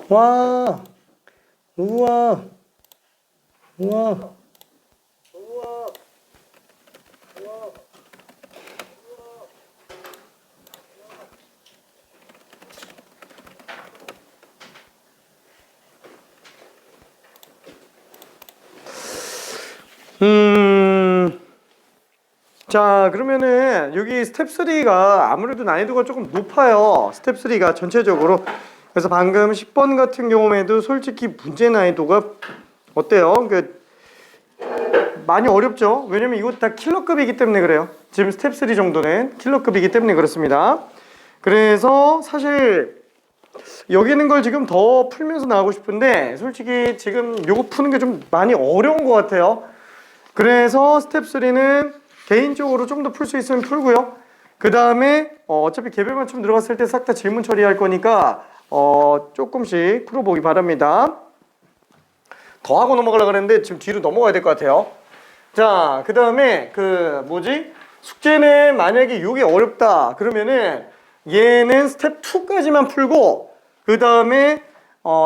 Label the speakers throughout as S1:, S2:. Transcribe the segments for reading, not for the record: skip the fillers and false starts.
S1: 와, 우와, 우와. 자, 그러면은 여기 스텝 3가 아무래도 난이도가 조금 높아요. 스텝 3가 전체적으로. 그래서 방금 10번 같은 경우에도 솔직히 문제 난이도가 어때요? 많이 어렵죠? 왜냐면 이거 다 킬러급이기 때문에 그래요. 지금 스텝 3 정도는 킬러급이기 때문에 그렇습니다. 그래서 사실 여기 있는 걸 지금 더 풀면서 나가고 싶은데 솔직히 지금 요거 푸는 게 좀 많이 어려운 것 같아요. 그래서 스텝 3는 개인적으로 좀 더 풀 수 있으면 풀고요. 그 다음에 어차피 개별 맞춤 들어갔을 때 싹 다 질문 처리할 거니까 조금씩 풀어보기 바랍니다. 더 하고 넘어가려고 그랬는데 지금 뒤로 넘어가야 될 것 같아요. 자, 그 다음에 숙제는 만약에 이게 어렵다 그러면은 얘는 스텝 2까지만 풀고 그 다음에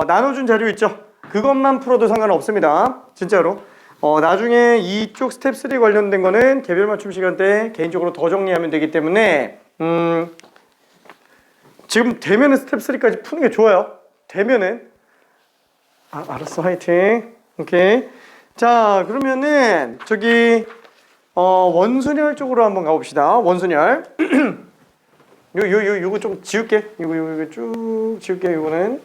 S1: 나눠준 자료 있죠? 그것만 풀어도 상관없습니다. 진짜로. 나중에 이쪽 스텝 3 관련된 거는 개별 맞춤 시간 때 개인적으로 더 정리하면 되기 때문에 지금 되면은 스텝 3까지 푸는 게 좋아요. 되면은 알았어, 화이팅. 오케이. 자, 그러면은 원순열 쪽으로 한번 가봅시다. 원순열. 요거 좀 지울게. 요거 쭉 지울게. 요거는.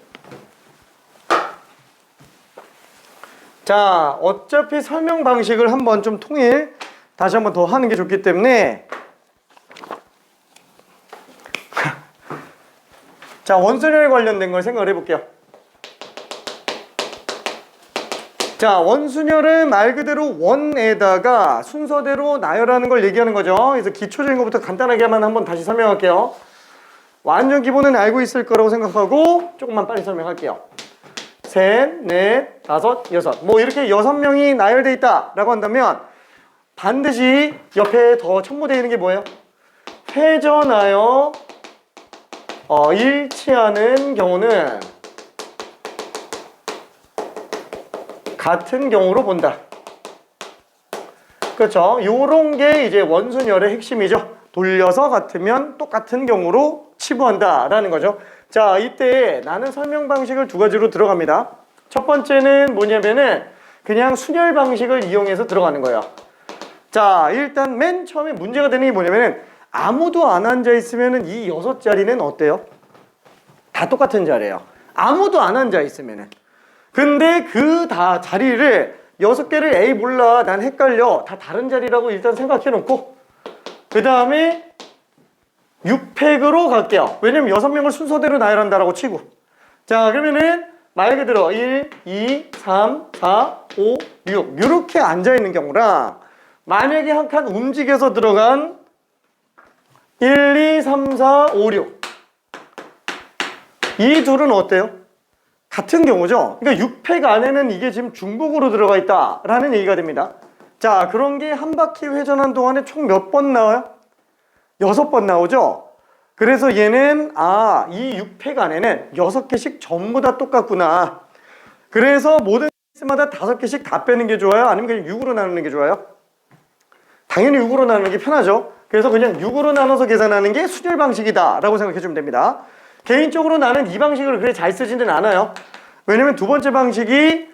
S1: 자, 어차피 설명 방식을 한번 좀 다시 한번 더 하는 게 좋기 때문에 자, 원순열에 관련된 걸 생각을 해볼게요. 자, 원순열은 말 그대로 원에다가 순서대로 나열하는 걸 얘기하는 거죠. 그래서 기초적인 것부터 간단하게만 한번 다시 설명할게요. 완전 기본은 알고 있을 거라고 생각하고 조금만 빨리 설명할게요. 셋, 넷, 다섯, 여섯. 뭐 이렇게 6명이 나열돼 있다 라고 한다면 반드시 옆에 더 첨부되어 있는 게 뭐예요? 회전하여 일치하는 경우는 같은 경우로 본다. 그렇죠? 요런 게 이제 원순열의 핵심이죠. 돌려서 같으면 똑같은 경우로 치부한다 라는 거죠. 자, 이때 나는 설명 방식을 2가지로 들어갑니다. 첫 번째는 뭐냐면은 그냥 순열 방식을 이용해서 들어가는 거예요. 자, 일단 맨 처음에 문제가 되는 게 뭐냐면은 아무도 안 앉아 있으면은 이 6자리는 어때요? 다 똑같은 자리예요. 아무도 안 앉아 있으면은. 근데 자리를 6개를 에이 몰라 난 헷갈려 다 다른 자리라고 일단 생각해 놓고 그 다음에 6팩으로 갈게요. 왜냐면 6명을 순서대로 나열한다라고 치고. 자, 그러면은 말 그대로 1, 2, 3, 4, 5, 6 이렇게 앉아있는 경우랑 만약에 한 칸 움직여서 들어간 1, 2, 3, 4, 5, 6 이 둘은 어때요? 같은 경우죠. 그러니까 6팩 안에는 이게 지금 중복으로 들어가 있다라는 얘기가 됩니다. 자, 그런 게 한 바퀴 회전한 동안에 총 몇 번 나와요? 6번 나오죠? 그래서 얘는 이 6팩 안에는 6개씩 전부 다 똑같구나. 그래서 모든 케이스마다 5개씩 다 빼는 게 좋아요? 아니면 그냥 6으로 나누는 게 좋아요? 당연히 6으로 나누는 게 편하죠. 그래서 그냥 6으로 나눠서 계산하는 게 순열 방식이다 라고 생각해 주면 됩니다. 개인적으로 나는 이 방식을 그렇게 잘 쓰지는 않아요. 왜냐면 두 번째 방식이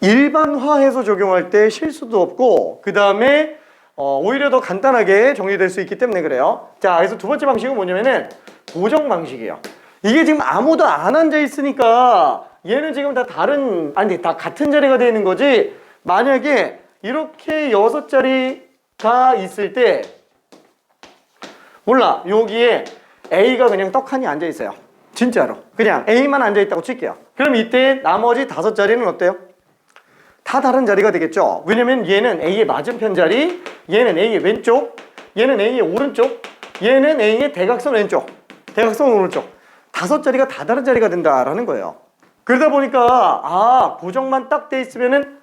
S1: 일반화해서 적용할 때 실수도 없고 그 다음에 오히려 더 간단하게 정리될 수 있기 때문에 그래요. 자, 그래서 두 번째 방식은 뭐냐면은 고정 방식이에요. 이게 지금 아무도 안 앉아 있으니까 얘는 지금 다 다 같은 자리가 되어 있는 거지. 만약에 이렇게 6자리가 있을 때 몰라, 여기에 A가 그냥 떡하니 앉아 있어요. 진짜로 그냥 A만 앉아 있다고 칠게요. 그럼 이때 나머지 5자리는 어때요? 다 다른 자리가 되겠죠. 왜냐면 얘는 A의 맞은편 자리, 얘는 A의 왼쪽, 얘는 A의 오른쪽, 얘는 A의 대각선 왼쪽, 대각선 오른쪽 5자리가 다 다른 자리가 된다라는 거예요. 그러다 보니까 고정만 딱 돼 있으면은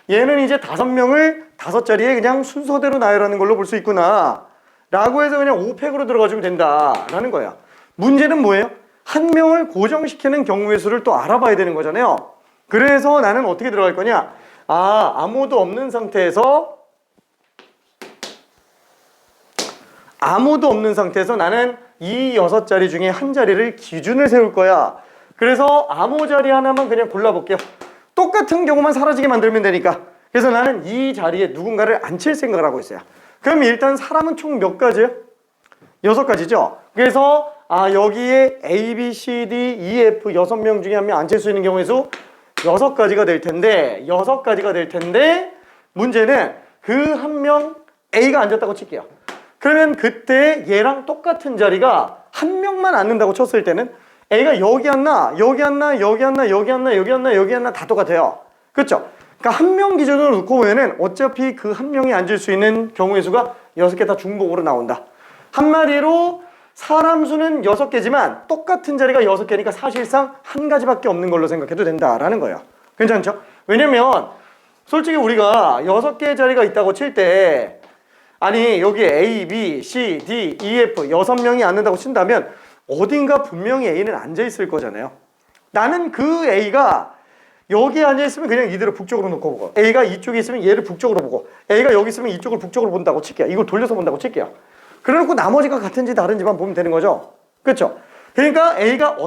S1: 얘는 이제 5명을 5자리에 그냥 순서대로 나열하는 걸로 볼 수 있구나 라고 해서 그냥 5팩으로 들어가주면 된다라는 거예요. 문제는 뭐예요? 한 명을 고정시키는 경우의 수를 또 알아봐야 되는 거잖아요. 그래서 나는 어떻게 들어갈 거냐? 아무도 없는 상태에서 나는 이 6자리 중에 한 자리를 기준을 세울 거야. 그래서 아무 자리 하나만 그냥 골라볼게요. 똑같은 경우만 사라지게 만들면 되니까. 그래서 나는 이 자리에 누군가를 앉힐 생각을 하고 있어요. 그럼 일단 사람은 총 몇 가지예요? 6가지죠. 그래서 여기에 A, B, C, D, E, F 6명 중에 한 명 앉힐 수 있는 경우의 수 6가지가 될 텐데 문제는 그 한 명 A가 앉았다고 칠게요. 그러면 그때 얘랑 똑같은 자리가 한 명만 앉는다고 쳤을 때는 A가 여기 앉나 다 똑같아요. 그렇죠? 그러니까 한 명 기준으로 놓고 보면은 어차피 그 한 명이 앉을 수 있는 경우의 수가 6개 다 중복으로 나온다. 한마디로 사람 수는 6개지만 똑같은 자리가 6개니까 사실상 한 가지밖에 없는 걸로 생각해도 된다라는 거예요. 괜찮죠? 왜냐면 솔직히 우리가 6개의 자리가 있다고 칠 때 아니 여기에 A, B, C, D, E, F 6명이 앉는다고 친다면 어딘가 분명히 A는 앉아있을 거잖아요. 나는 그 A가 여기 앉아있으면 그냥 이대로 북쪽으로 놓고 보고 A가 이쪽에 있으면 얘를 북쪽으로 보고 A가 여기 있으면 이쪽을 북쪽으로 본다고 칠게요. 이걸 돌려서 본다고 칠게요. 그래놓고 나머지가 같은지 다른지만 보면 되는 거죠. 그렇죠? 그러니까 A가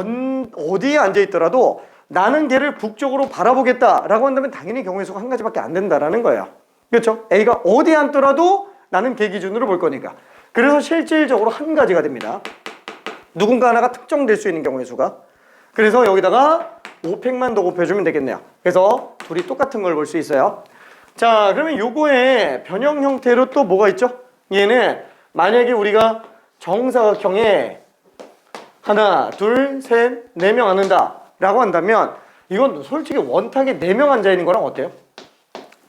S1: 어디에 앉아있더라도 나는 걔를 북쪽으로 바라보겠다라고 한다면 당연히 경우의 수가 한 가지밖에 안 된다라는 거예요. 그렇죠? A가 어디에 앉더라도 나는 걔 기준으로 볼 거니까. 그래서 실질적으로 한 가지가 됩니다. 누군가 하나가 특정될 수 있는 경우의 수가. 그래서 여기다가 5팩만 더 곱해주면 되겠네요. 그래서 둘이 똑같은 걸 볼 수 있어요. 자, 그러면 요거에 변형 형태로 또 뭐가 있죠? 얘는 만약에 우리가 정사각형에 하나, 둘, 셋, 4명 앉는다 라고 한다면 이건 솔직히 원탁에 4명 앉아있는 거랑 어때요?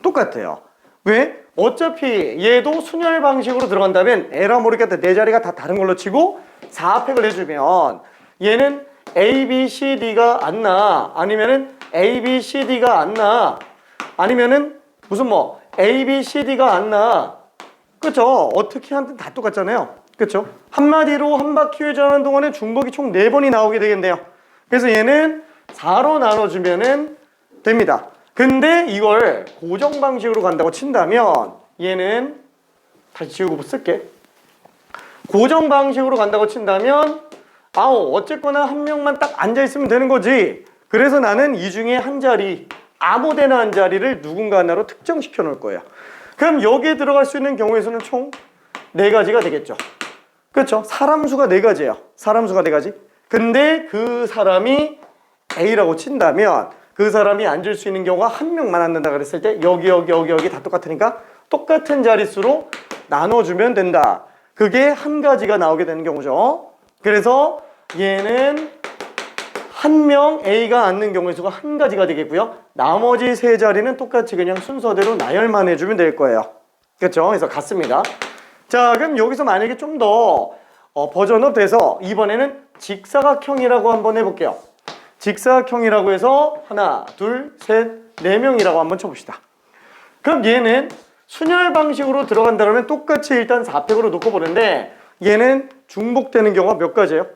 S1: 똑같아요. 왜? 어차피 얘도 순열 방식으로 들어간다면 에라 모르겠다 네 자리가 다 다른 걸로 치고 4팩을 해주면 얘는 A, B, C, D가 앉나 아니면은 A, B, C, D가 앉나 아니면은 무슨 뭐 A, B, C, D가 앉나 그쵸? 어떻게 하든 다 똑같잖아요. 그쵸? 한마디로 한 바퀴 회전하는 동안에 중복이 총 4번이 나오게 되겠네요. 그래서 얘는 4로 나눠주면은 됩니다. 근데 이걸 고정 방식으로 간다고 친다면 얘는 다시 지우고 쓸게. 고정 방식으로 간다고 친다면 어쨌거나 한 명만 딱 앉아있으면 되는 거지. 그래서 나는 이 중에 한 자리 아무데나 한 자리를 누군가 하나로 특정시켜 놓을 거예요. 그럼 여기에 들어갈 수 있는 경우의 수는 총 4가지가 되겠죠. 그렇죠? 사람 수가 4가지예요. 사람 수가 4가지. 근데 그 사람이 A라고 친다면 그 사람이 앉을 수 있는 경우가 한 명만 앉는다 그랬을 때 여기 다 똑같으니까 똑같은 자릿수로 나눠주면 된다. 그게 한 가지가 나오게 되는 경우죠. 그래서 얘는 한 명 A가 앉는 경우의 수가 한 가지가 되겠고요. 나머지 3자리는 똑같이 그냥 순서대로 나열만 해주면 될 거예요. 그렇죠? 그래서 같습니다. 자, 그럼 여기서 만약에 좀 더 버전업 돼서 이번에는 직사각형이라고 한번 해볼게요. 직사각형이라고 해서 하나, 둘, 셋, 4명이라고 한번 쳐봅시다. 그럼 얘는 순열 방식으로 들어간다 그러면 똑같이 일단 4팩으로 놓고 보는데 얘는 중복되는 경우가 몇 가지예요?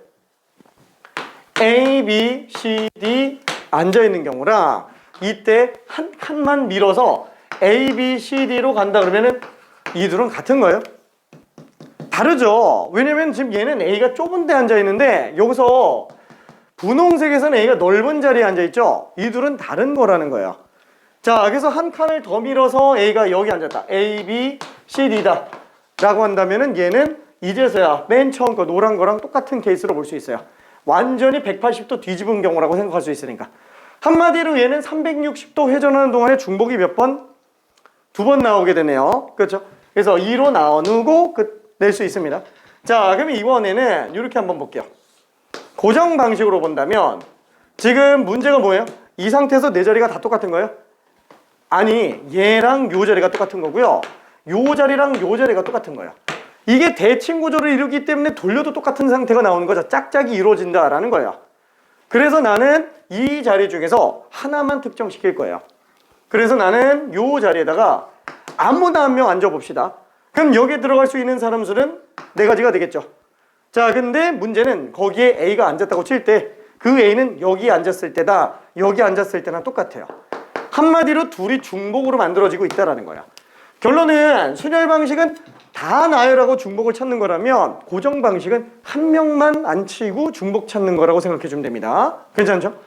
S1: A, B, C, D 앉아있는 경우랑 이때 한 칸만 밀어서 A, B, C, D로 간다 그러면은 이 둘은 같은 거예요? 다르죠. 왜냐면 지금 얘는 A가 좁은 데 앉아있는데 여기서 분홍색에서는 A가 넓은 자리에 앉아있죠. 이 둘은 다른 거라는 거예요. 자, 그래서 한 칸을 더 밀어서 A가 여기 앉았다. A, B, C, D다 라고 한다면은 얘는 이제서야 맨 처음 거 노란 거랑 똑같은 케이스로 볼 수 있어요. 완전히 180도 뒤집은 경우라고 생각할 수 있으니까. 한마디로 얘는 360도 회전하는 동안에 중복이 몇 번? 2번 나오게 되네요. 그렇죠? 그래서 2로 나누고 낼 수 있습니다. 자, 그러면 이번에는 이렇게 한번 볼게요. 고정 방식으로 본다면 지금 문제가 뭐예요? 이 상태에서 4자리가 다 똑같은 거예요? 아니, 얘랑 요 자리가 똑같은 거고요. 요 자리랑 요 자리가 똑같은 거예요. 이게 대칭 구조를 이루기 때문에 돌려도 똑같은 상태가 나오는 거죠. 짝짝이 이루어진다라는 거예요. 그래서 나는 이 자리 중에서 하나만 특정시킬 거예요. 그래서 나는 요 자리에다가 아무나 한 명 앉아봅시다. 그럼 여기에 들어갈 수 있는 사람 수는 4가지가 되겠죠. 자, 근데 문제는 거기에 A가 앉았다고 칠 때 그 A는 여기 앉았을 때다, 여기 앉았을 때랑 똑같아요. 한마디로 둘이 중복으로 만들어지고 있다라는 거야. 결론은 순열 방식은 다 나열하고 중복을 찾는 거라면 고정 방식은 한 명만 안 치고 중복 찾는 거라고 생각해 주면 됩니다. 괜찮죠?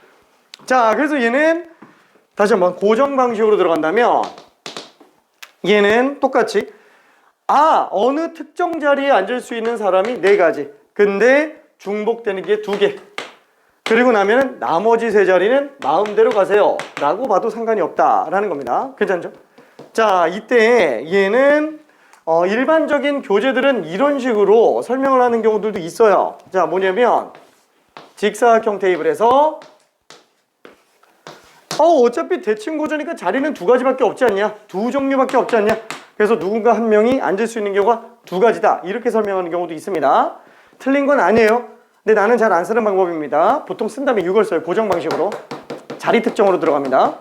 S1: 자, 그래서 얘는 다시 한번 고정 방식으로 들어간다면 얘는 똑같이 어느 특정 자리에 앉을 수 있는 사람이 4가지. 근데 중복되는 게 2개. 그리고 나면 나머지 3자리는 마음대로 가세요 라고 봐도 상관이 없다라는 겁니다. 괜찮죠? 자, 이때 얘는 일반적인 교재들은 이런 식으로 설명을 하는 경우들도 있어요. 자, 뭐냐면 직사각형 테이블에서 어차피 대칭 구조니까 자리는 2가지밖에 없지 않냐? 2종류밖에 없지 않냐? 그래서 누군가 한 명이 앉을 수 있는 경우가 2가지다. 이렇게 설명하는 경우도 있습니다. 틀린 건 아니에요. 근데 나는 잘 안 쓰는 방법입니다. 보통 쓴 다음에 6을 써요. 고정 방식으로. 자리 특정으로 들어갑니다.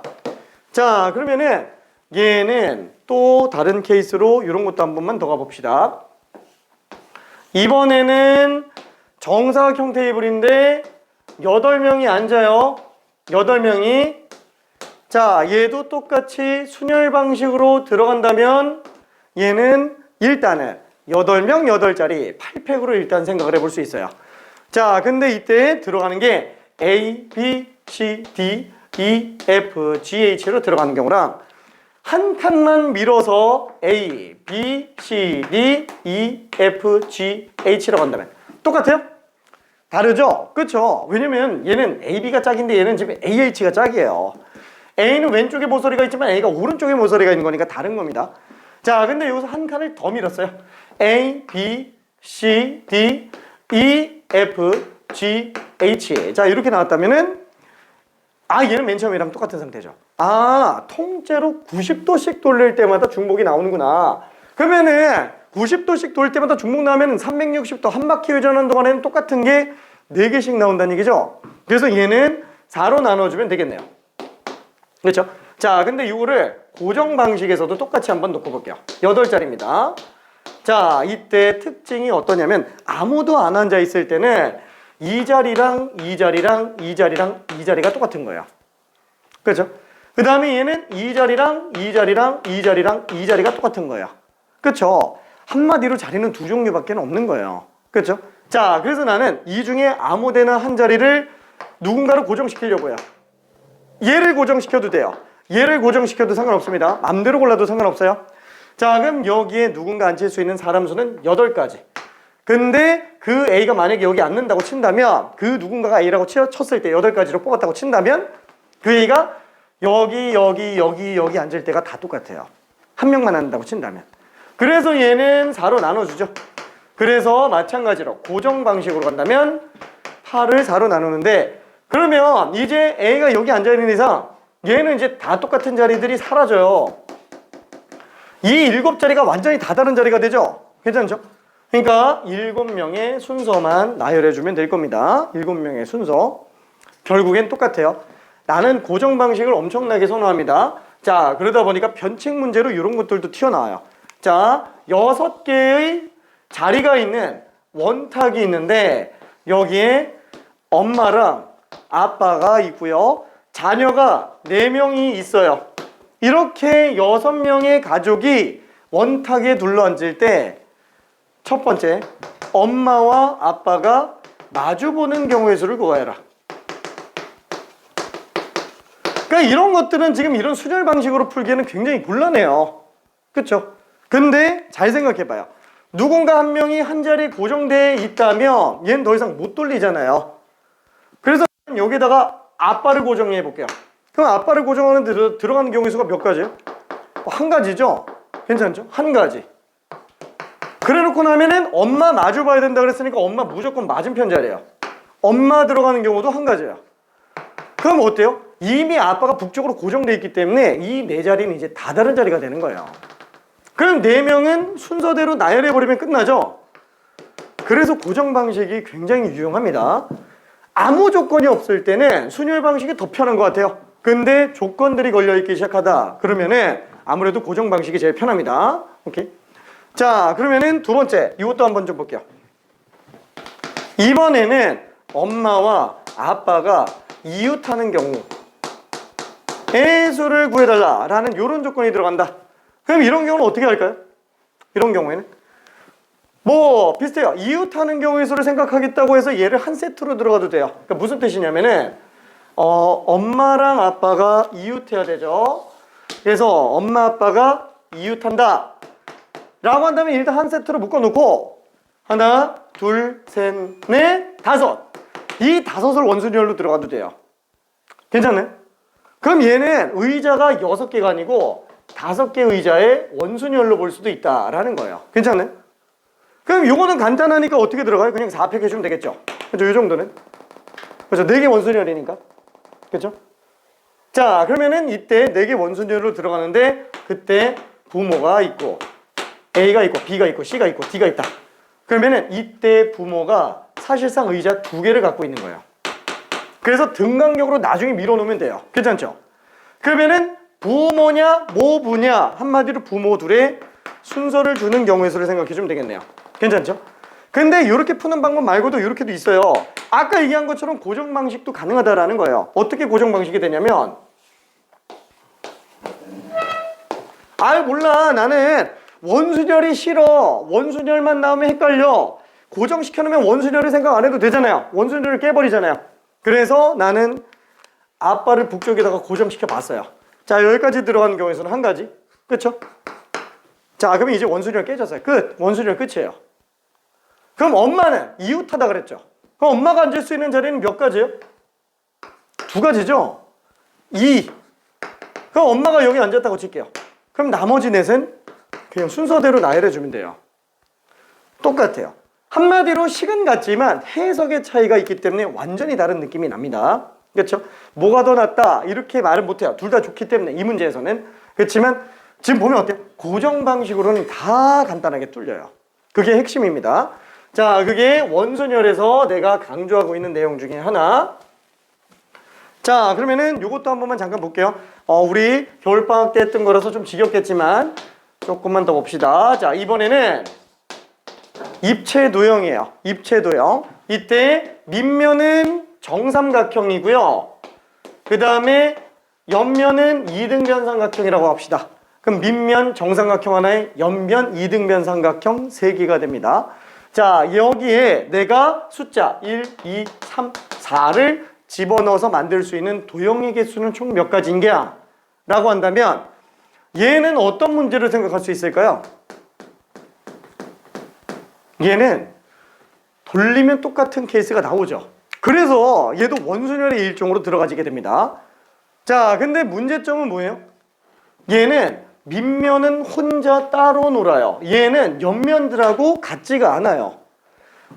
S1: 자, 그러면은 얘는 또 다른 케이스로 이런 것도 한 번만 더 가봅시다. 이번에는 정사각형 테이블인데 8명이 앉아요. 8명이. 자, 얘도 똑같이 순열 방식으로 들어간다면 얘는 일단은 8명 8자리 8팩으로 일단 생각을 해볼 수 있어요. 자, 근데 이때 들어가는 게 A, B, C, D, E, F, G, H로 들어가는 경우랑 한 칸만 밀어서 A, B, C, D, E, F, G, H라고 한다면 똑같아요? 다르죠? 그쵸? 왜냐면 얘는 A, B가 짝인데 얘는 지금 A, H가 짝이에요. A는 왼쪽에 모서리가 있지만 A가 오른쪽에 모서리가 있는 거니까 다른 겁니다. 자, 근데 여기서 한 칸을 더 밀었어요. A, B, C, D, E, F, G, H. 자, 이렇게 나왔다면은 얘는 맨 처음이랑 똑같은 상태죠. 통째로 90도씩 돌릴 때마다 중복이 나오는구나. 그러면은 90도씩 돌 때마다 중복 나오면 360도 한 바퀴 회전하는 동안에는 똑같은 게 4개씩 나온다는 얘기죠. 그래서 얘는 4로 나눠주면 되겠네요. 그렇죠? 자, 근데 이거를 고정 방식에서도 똑같이 한번 놓고 볼게요. 8자리입니다. 자, 이때 특징이 어떠냐면 아무도 안 앉아 있을 때는 이 자리랑 이 자리랑 이 자리랑 이 자리가 똑같은 거예요. 그렇죠? 그 다음에 얘는 이 자리랑 이 자리랑 이 자리랑 이 자리가 똑같은 거예요. 그렇죠? 한마디로 자리는 2종류밖에 없는 거예요. 그렇죠? 자, 그래서 나는 이 중에 아무 데나 한 자리를 누군가를 고정시키려고 해요. 얘를 고정시켜도 돼요. 얘를 고정시켜도 상관없습니다. 맘대로 골라도 상관없어요. 자, 그럼 여기에 누군가 앉힐 수 있는 사람 수는 8가지. 근데 그 A가 만약에 여기 앉는다고 친다면 그 누군가가 A라고 쳤을 때 8가지로 뽑았다고 친다면 그 A가 여기 여기 여기 여기 앉을 때가 다 똑같아요. 한 명만 앉는다고 친다면. 그래서 얘는 4로 나눠주죠. 그래서 마찬가지로 고정 방식으로 간다면 8을 4로 나누는데 그러면 이제 A가 여기 앉아있는 이상 얘는 이제 다 똑같은 자리들이 사라져요. 이 7자리가 완전히 다 다른 자리가 되죠? 괜찮죠? 그러니까 7명의 순서만 나열해주면 될 겁니다. 7명의 순서. 결국엔 똑같아요. 나는 고정 방식을 엄청나게 선호합니다. 자, 그러다 보니까 변칙 문제로 이런 것들도 튀어나와요. 자, 6개의 자리가 있는 원탁이 있는데 여기에 엄마랑 아빠가 있고요. 자녀가 4명이 있어요. 이렇게 6명의 가족이 원탁에 둘러앉을 때 첫 번째, 엄마와 아빠가 마주보는 경우의 수를 구하여라. 그러니까 이런 것들은 지금 이런 순열 방식으로 풀기에는 굉장히 곤란해요. 그렇죠? 근데 잘 생각해봐요. 누군가 한 명이 한 자리에 고정되어 있다면 얘는 더 이상 못 돌리잖아요. 그래서 여기다가 아빠를 고정해 볼게요. 그럼 아빠를 고정하는 데 들어가는 경우의 수가 몇 가지예요? 한 가지죠? 괜찮죠? 한 가지. 그래 놓고 나면은 엄마 마주 봐야 된다 그랬으니까 엄마 무조건 맞은편 자리예요. 엄마 들어가는 경우도 한 가지예요. 그럼 어때요? 이미 아빠가 북쪽으로 고정되어 있기 때문에 이 4자리는 이제 다 다른 자리가 되는 거예요. 그럼 4명은 순서대로 나열해버리면 끝나죠? 그래서 고정 방식이 굉장히 유용합니다. 아무 조건이 없을 때는 순열 방식이 더 편한 것 같아요. 근데 조건들이 걸려있기 시작하다 그러면은 아무래도 고정 방식이 제일 편합니다. 오케이. 자, 그러면은 두 번째 이것도 한번 좀 볼게요. 이번에는 엄마와 아빠가 이웃하는 경우의 수를 구해달라라는 이런 조건이 들어간다. 그럼 이런 경우는 어떻게 할까요? 이런 경우에는 뭐 비슷해요. 이웃하는 경우의 수를 생각하겠다고 해서 얘를 한 세트로 들어가도 돼요. 그러니까 무슨 뜻이냐면은 엄마랑 아빠가 이웃해야 되죠. 그래서 엄마 아빠가 이웃한다 라고 한다면 일단 한 세트로 묶어놓고 하나, 둘, 셋, 넷, 다섯. 이 다섯을 원순열로 들어가도 돼요. 괜찮나요? 그럼 얘는 의자가 6개가 아니고 5개 의자의 원순열로 볼 수도 있다라는 거예요. 괜찮나요? 그럼 요거는 간단하니까 어떻게 들어가요? 그냥 4팩 해주면 되겠죠. 그렇죠? 이 정도는. 그렇죠? 4개 원순열이니까. 그렇죠? 자, 그러면은 이때 4개 원순열로 들어가는데 그때 부모가 있고 A가 있고 B가 있고 C가 있고 D가 있다. 그러면은 이때 부모가 사실상 의자 2개를 갖고 있는 거예요. 그래서 등간격으로 나중에 밀어놓으면 돼요. 괜찮죠? 그러면은 부모냐 모부냐 한마디로 부모 둘의 순서를 주는 경우의 수를 생각해 주면 되겠네요. 괜찮죠? 근데 이렇게 푸는 방법 말고도 이렇게도 있어요. 아까 얘기한 것처럼 고정 방식도 가능하다라는 거예요. 어떻게 고정 방식이 되냐면 몰라 나는 원순열이 싫어. 원순열만 나오면 헷갈려. 고정시켜놓으면 원순열을 생각 안 해도 되잖아요. 원순열을 깨버리잖아요. 그래서 나는 아빠를 북쪽에다가 고정시켜 봤어요. 자, 여기까지 들어가는 경우에서는 한 가지. 그쵸? 자, 그러면 이제 원순열 깨졌어요. 끝. 원순열 끝이에요. 그럼 엄마는 이웃하다 그랬죠. 그럼 엄마가 앉을 수 있는 자리는 몇 가지예요? 2가지죠? 2. 그럼 엄마가 여기 앉았다고 칠게요. 그럼 나머지 넷은 그냥 순서대로 나열해 주면 돼요. 똑같아요. 한마디로 식은 같지만 해석의 차이가 있기 때문에 완전히 다른 느낌이 납니다. 그렇죠? 뭐가 더 낫다 이렇게 말은 못해요. 둘 다 좋기 때문에 이 문제에서는. 그렇지만 지금 보면 어때요? 고정 방식으로는 다 간단하게 뚫려요. 그게 핵심입니다. 자, 그게 원순열에서 내가 강조하고 있는 내용 중에 하나. 자, 그러면은 요것도 한 번만 잠깐 볼게요. 우리 겨울방학 때 했던 거라서 좀 지겹겠지만 조금만 더 봅시다. 자, 이번에는 입체도형이에요. 입체도형. 이때 밑면은 정삼각형이고요. 그 다음에 옆면은 2등변 삼각형이라고 합시다. 그럼 밑면 정삼각형 하나에 옆면 2등변 삼각형 3개가 됩니다. 자, 여기에 내가 숫자 1, 2, 3, 4를 집어넣어서 만들 수 있는 도형의 개수는 총 몇 가지인가? 라고 한다면 얘는 어떤 문제를 생각할 수 있을까요? 얘는 돌리면 똑같은 케이스가 나오죠. 그래서 얘도 원순열의 일종으로 들어가지게 됩니다. 자, 근데 문제점은 뭐예요? 얘는 밑면은 혼자 따로 놀아요. 얘는 옆면들하고 같지가 않아요.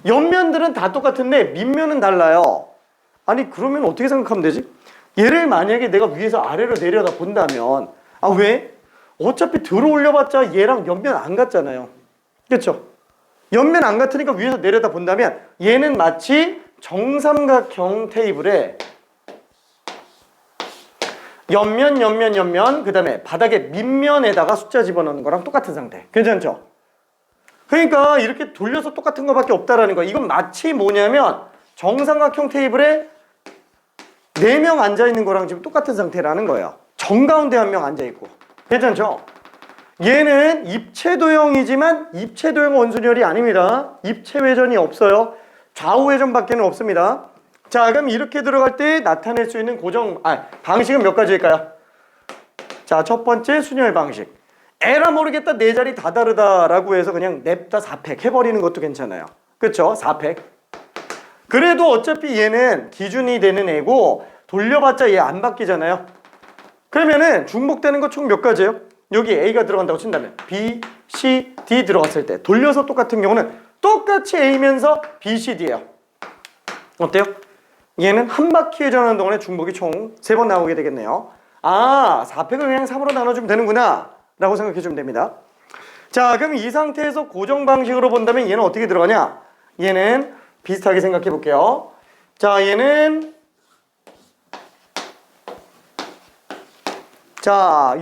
S1: 옆면들은 다 똑같은데 밑면은 달라요. 아니 그러면 어떻게 생각하면 되지? 얘를 만약에 내가 위에서 아래로 내려다 본다면 왜? 어차피 들어 올려봤자 얘랑 옆면 안 같잖아요. 그렇죠? 옆면 안 같으니까 위에서 내려다 본다면 얘는 마치 정삼각형 테이블에 옆면 그 다음에 바닥에 밑면에다가 숫자 집어넣는 거랑 똑같은 상태. 괜찮죠? 그러니까 이렇게 돌려서 똑같은 거밖에 없다라는 거야. 이건 마치 뭐냐면 정삼각형 테이블에 4명 앉아있는 거랑 지금 똑같은 상태라는 거예요. 정가운데 1명 앉아있고. 괜찮죠? 얘는 입체도형이지만 입체도형 원순열이 아닙니다. 입체회전이 없어요. 좌우회전밖에는 없습니다. 자, 그럼 이렇게 들어갈 때 나타낼 수 있는 방식은 몇 가지일까요? 자, 첫 번째 순열 방식. 에라 모르겠다, 내 자리 다 다르다라고 해서 그냥 냅다 4팩 해버리는 것도 괜찮아요. 그쵸? 4팩. 그래도 어차피 얘는 기준이 되는 애고 돌려봤자 얘 안 바뀌잖아요. 그러면은 중복되는 거 총 몇 가지예요? 여기 A가 들어간다고 친다면 B, C, D 들어갔을 때 돌려서 똑같은 경우는 똑같이 A면서 B, C, D예요. 어때요? 얘는 한 바퀴 회전하는 동안에 중복이 총 3번 나오게 되겠네요. 4팩을 그냥 3으로 나눠주면 되는구나 라고 생각해주면 됩니다. 자, 그럼 이 상태에서 고정 방식으로 본다면 얘는 어떻게 들어가냐? 얘는 비슷하게 생각해 볼게요. 자, 얘는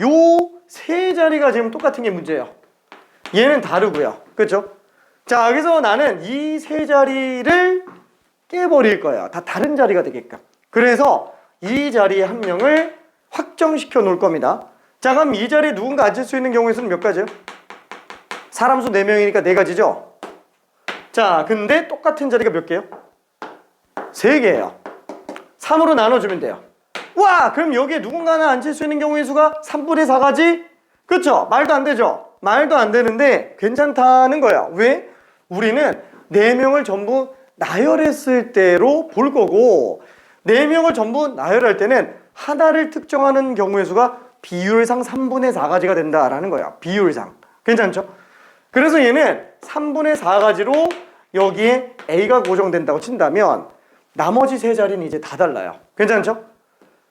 S1: 요 세 자리가 지금 똑같은 게 문제예요. 얘는 다르고요. 그렇죠? 자, 그래서 나는 이 세 자리를 깨버릴 거예요. 다 다른 자리가 되게끔. 그래서 이 자리에 한 명을 확정시켜 놓을 겁니다. 자, 그럼 이 자리에 누군가 앉을 수 있는 경우의 수는 몇 가지요? 사람 수 4명이니까 4가지죠? 자, 근데 똑같은 자리가 몇 개요? 3개예요. 3으로 나눠주면 돼요. 와! 그럼 여기에 누군가 하나 앉을 수 있는 경우의 수가 3분의 4가지? 그쵸? 말도 안 되죠? 말도 안 되는데 괜찮다는 거예요. 왜? 우리는 4명을 전부 나열했을 때로 볼 거고 4명을 전부 나열할 때는 하나를 특정하는 경우의 수가 비율상 3분의 4가지가 된다라는 거예요. 비율상. 괜찮죠? 그래서 얘는 3분의 4가지로 여기에 A가 고정된다고 친다면 나머지 3자리는 이제 다 달라요. 괜찮죠?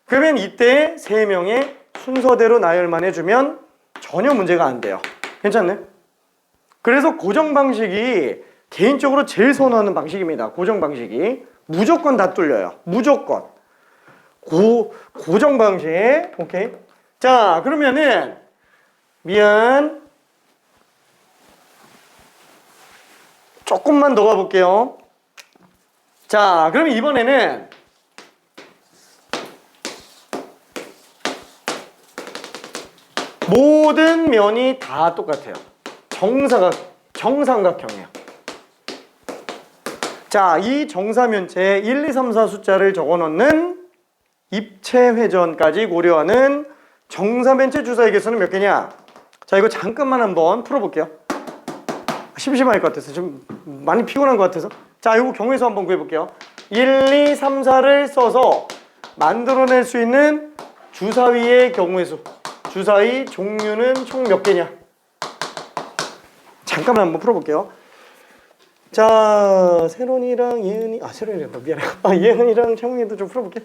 S1: 그러면 이때 3명의 순서대로 나열만 해주면 전혀 문제가 안 돼요. 괜찮네? 그래서 고정 방식이 개인적으로 제일 선호하는 방식입니다. 고정 방식이. 무조건 다 뚫려요. 무조건. 고정 방식. 오케이. 자, 그러면은 미안. 조금만 더 가볼게요. 자, 그럼 이번에는 모든 면이 다 똑같아요. 정삼각형이에요. 자, 이 정사면체에 1, 2, 3, 4 숫자를 적어넣는 입체회전까지 고려하는 정사면체 주사의 개수는 몇 개냐? 자, 이거 잠깐만 한번 풀어볼게요. 심심할 것 같아서 좀 많이 피곤한 것 같아서. 자, 이거 경우의 수 한번 구해볼게요. 1, 2, 3, 4를 써서 만들어낼 수 있는 주사위의 경우의 수. 주사위 종류는 총 몇 개냐? 잠깐만 한번 풀어볼게요. 자, 세론이랑 예은이, 세론이란다. 미안해. 예은이랑 창훈이도 좀 풀어볼게.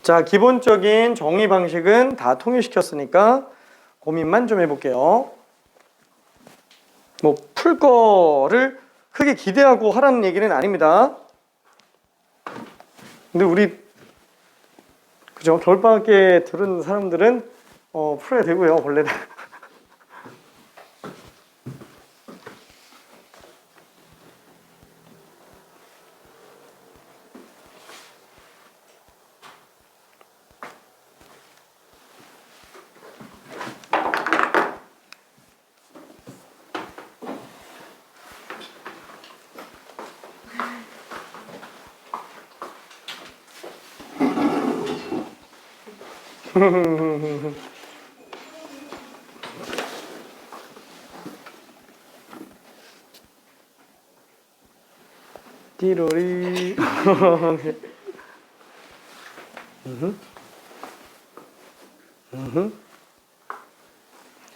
S1: 자, 기본적인 정의 방식은 다 통일시켰으니까 고민만 좀 해볼게요. 뭐 풀 거를 크게 기대하고 하라는 얘기는 아닙니다. 근데 우리 그죠? 겨울방학에 들은 사람들은 풀어야 되고요. 원래는. 띠로리.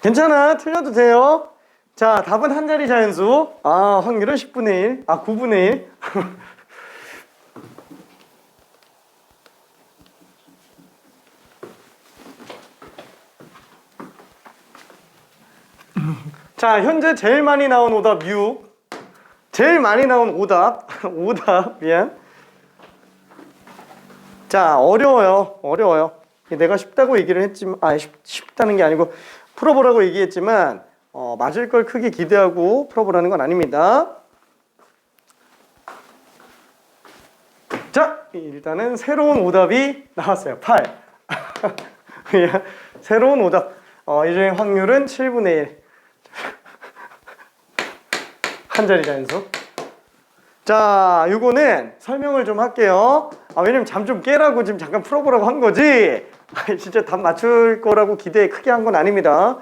S1: 괜찮아. 틀려도 돼요. 자, 답은 한 자리 자연수. 확률은 10분의 1. 9분의 1. 자, 현재 제일 많이 나온 오답 6. 제일 많이 나온 오답. 오답, 미안. 자, 어려워요. 내가 쉽다고 얘기를 했지만, 쉽다는 게 아니고 풀어보라고 얘기했지만, 맞을 걸 크게 기대하고 풀어보라는 건 아닙니다. 자, 일단은 새로운 오답이 나왔어요. 8. 새로운 오답. 이 중에 확률은 7분의 1. 한 자리 자연수. 자, 이거는 설명을 좀 할게요. 왜냐면 잠 좀 깨라고 지금 잠깐 풀어보라고 한 거지. 진짜 답 맞출 거라고 기대 크게 한 건 아닙니다.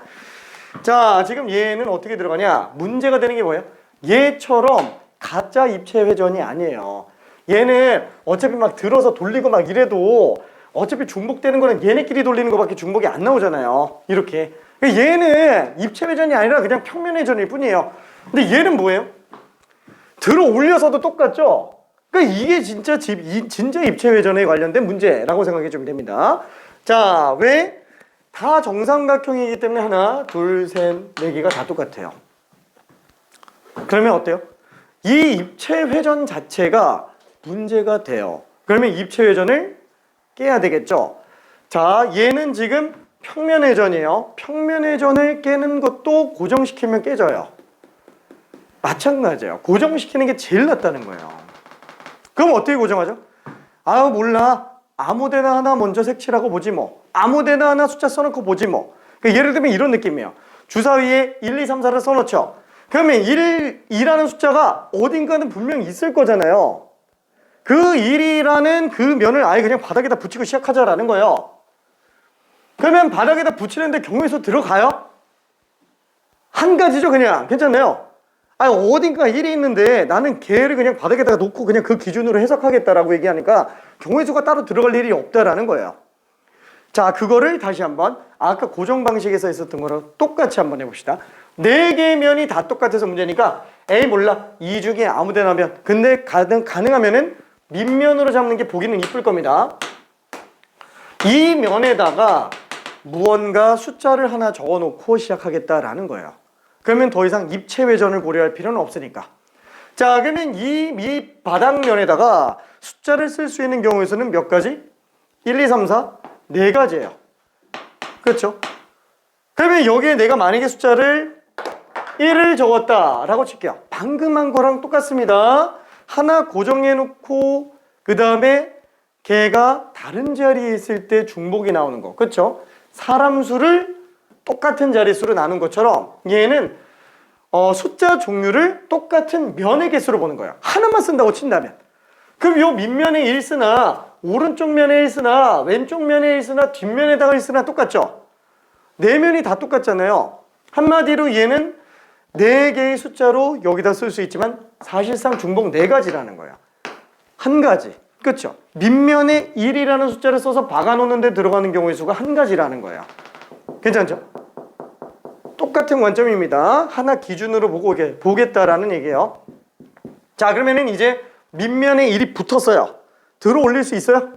S1: 자, 지금 얘는 어떻게 들어가냐? 문제가 되는 게 뭐예요? 얘처럼 가짜 입체 회전이 아니에요. 얘는 어차피 막 들어서 돌리고 막 이래도 어차피 중복되는 거는 얘네끼리 돌리는 거밖에 중복이 안 나오잖아요. 이렇게. 얘는 입체 회전이 아니라 그냥 평면 회전일 뿐이에요. 근데 얘는 뭐예요? 들어 올려서도 똑같죠? 그러니까 이게 진짜 입체 회전에 관련된 문제라고 생각해 주면 됩니다. 자, 왜? 다 정삼각형이기 때문에 하나, 둘, 셋, 네 개가 다 똑같아요. 그러면 어때요? 이 입체 회전 자체가 문제가 돼요. 그러면 입체 회전을 깨야 되겠죠? 자, 얘는 지금 평면 회전이에요. 평면 회전을 깨는 것도 고정시키면 깨져요. 마찬가지예요. 고정시키는 게 제일 낫다는 거예요. 그럼 어떻게 고정하죠? 아 몰라. 아무데나 하나 먼저 색칠하고 보지 뭐. 아무데나 하나 숫자 써놓고 보지 뭐. 그러니까 예를 들면 이런 느낌이에요. 주사 위에 1, 2, 3, 4를 써놓죠. 그러면 2라는 숫자가 어딘가는 분명히 있을 거잖아요. 그 1이라는 그 면을 아예 그냥 바닥에다 붙이고 시작하자라는 거예요. 그러면 바닥에다 붙이는데 경우에서 들어가요? 한 가지죠 그냥. 괜찮나요? 아 어딘가 1이 있는데 나는 걔를 그냥 바닥에다가 놓고 그냥 그 기준으로 해석하겠다라고 얘기하니까 경우의 수가 따로 들어갈 일이 없다라는 거예요. 자 그거를 다시 한번 아까 고정 방식에서 있었던 거랑 똑같이 한번 해봅시다. 4개의 면이 다 똑같아서 문제니까 에이 몰라 2 중에 아무 데나 면. 근데 가능하면은 밑면으로 잡는 게 보기는 이쁠 겁니다. 이 면에다가 무언가 숫자를 하나 적어놓고 시작하겠다라는 거예요. 그러면 더 이상 입체 회전을 고려할 필요는 없으니까. 자 그러면 이 바닥면에다가 숫자를 쓸 수 있는 경우의 수는 몇 가지? 1, 2, 3, 4 4가지예요. 그렇죠? 그러면 여기에 내가 만약에 숫자를 1을 적었다라고 칠게요. 방금 한 거랑 똑같습니다. 하나 고정해 놓고 그 다음에 걔가 다른 자리에 있을 때 중복이 나오는 거. 그렇죠? 사람 수를 똑같은 자릿수로 나눈 것처럼 얘는 숫자 종류를 똑같은 면의 개수로 보는 거예요. 하나만 쓴다고 친다면. 그럼 요 밑면에 1 쓰나 오른쪽 면에 1 쓰나 왼쪽 면에 1 쓰나 뒷면에다가 1 쓰나 똑같죠? 네 면이 다 똑같잖아요. 한마디로 얘는 4개의 숫자로 여기다 쓸 수 있지만 사실상 중복 4가지라는 거예요. 한 가지. 그렇죠? 밑면에 1이라는 숫자를 써서 박아놓는 데 들어가는 경우의 수가 한 가지라는 거예요. 괜찮죠? 똑같은 관점입니다. 하나 기준으로 보겠다라는 얘기예요. 자 그러면은 이제 밑면에 1이 붙었어요. 들어 올릴 수 있어요?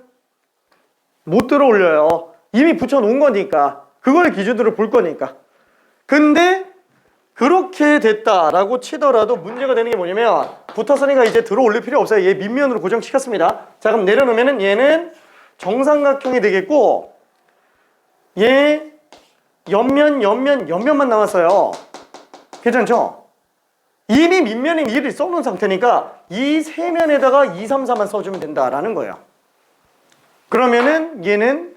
S1: 못 들어 올려요. 이미 붙여놓은 거니까. 그걸 기준으로 볼 거니까. 근데 그렇게 됐다라고 치더라도 문제가 되는 게 뭐냐면 붙었으니까 이제 들어 올릴 필요 없어요. 얘 밑면으로 고정시켰습니다. 자 그럼 내려놓으면은 얘는 정삼각형이 되겠고 얘 옆면만 남았어요. 괜찮죠? 이미 밑면에 1을 써놓은 상태니까 이 세 면에다가 2, 3, 4만 써주면 된다라는 거예요. 그러면은 얘는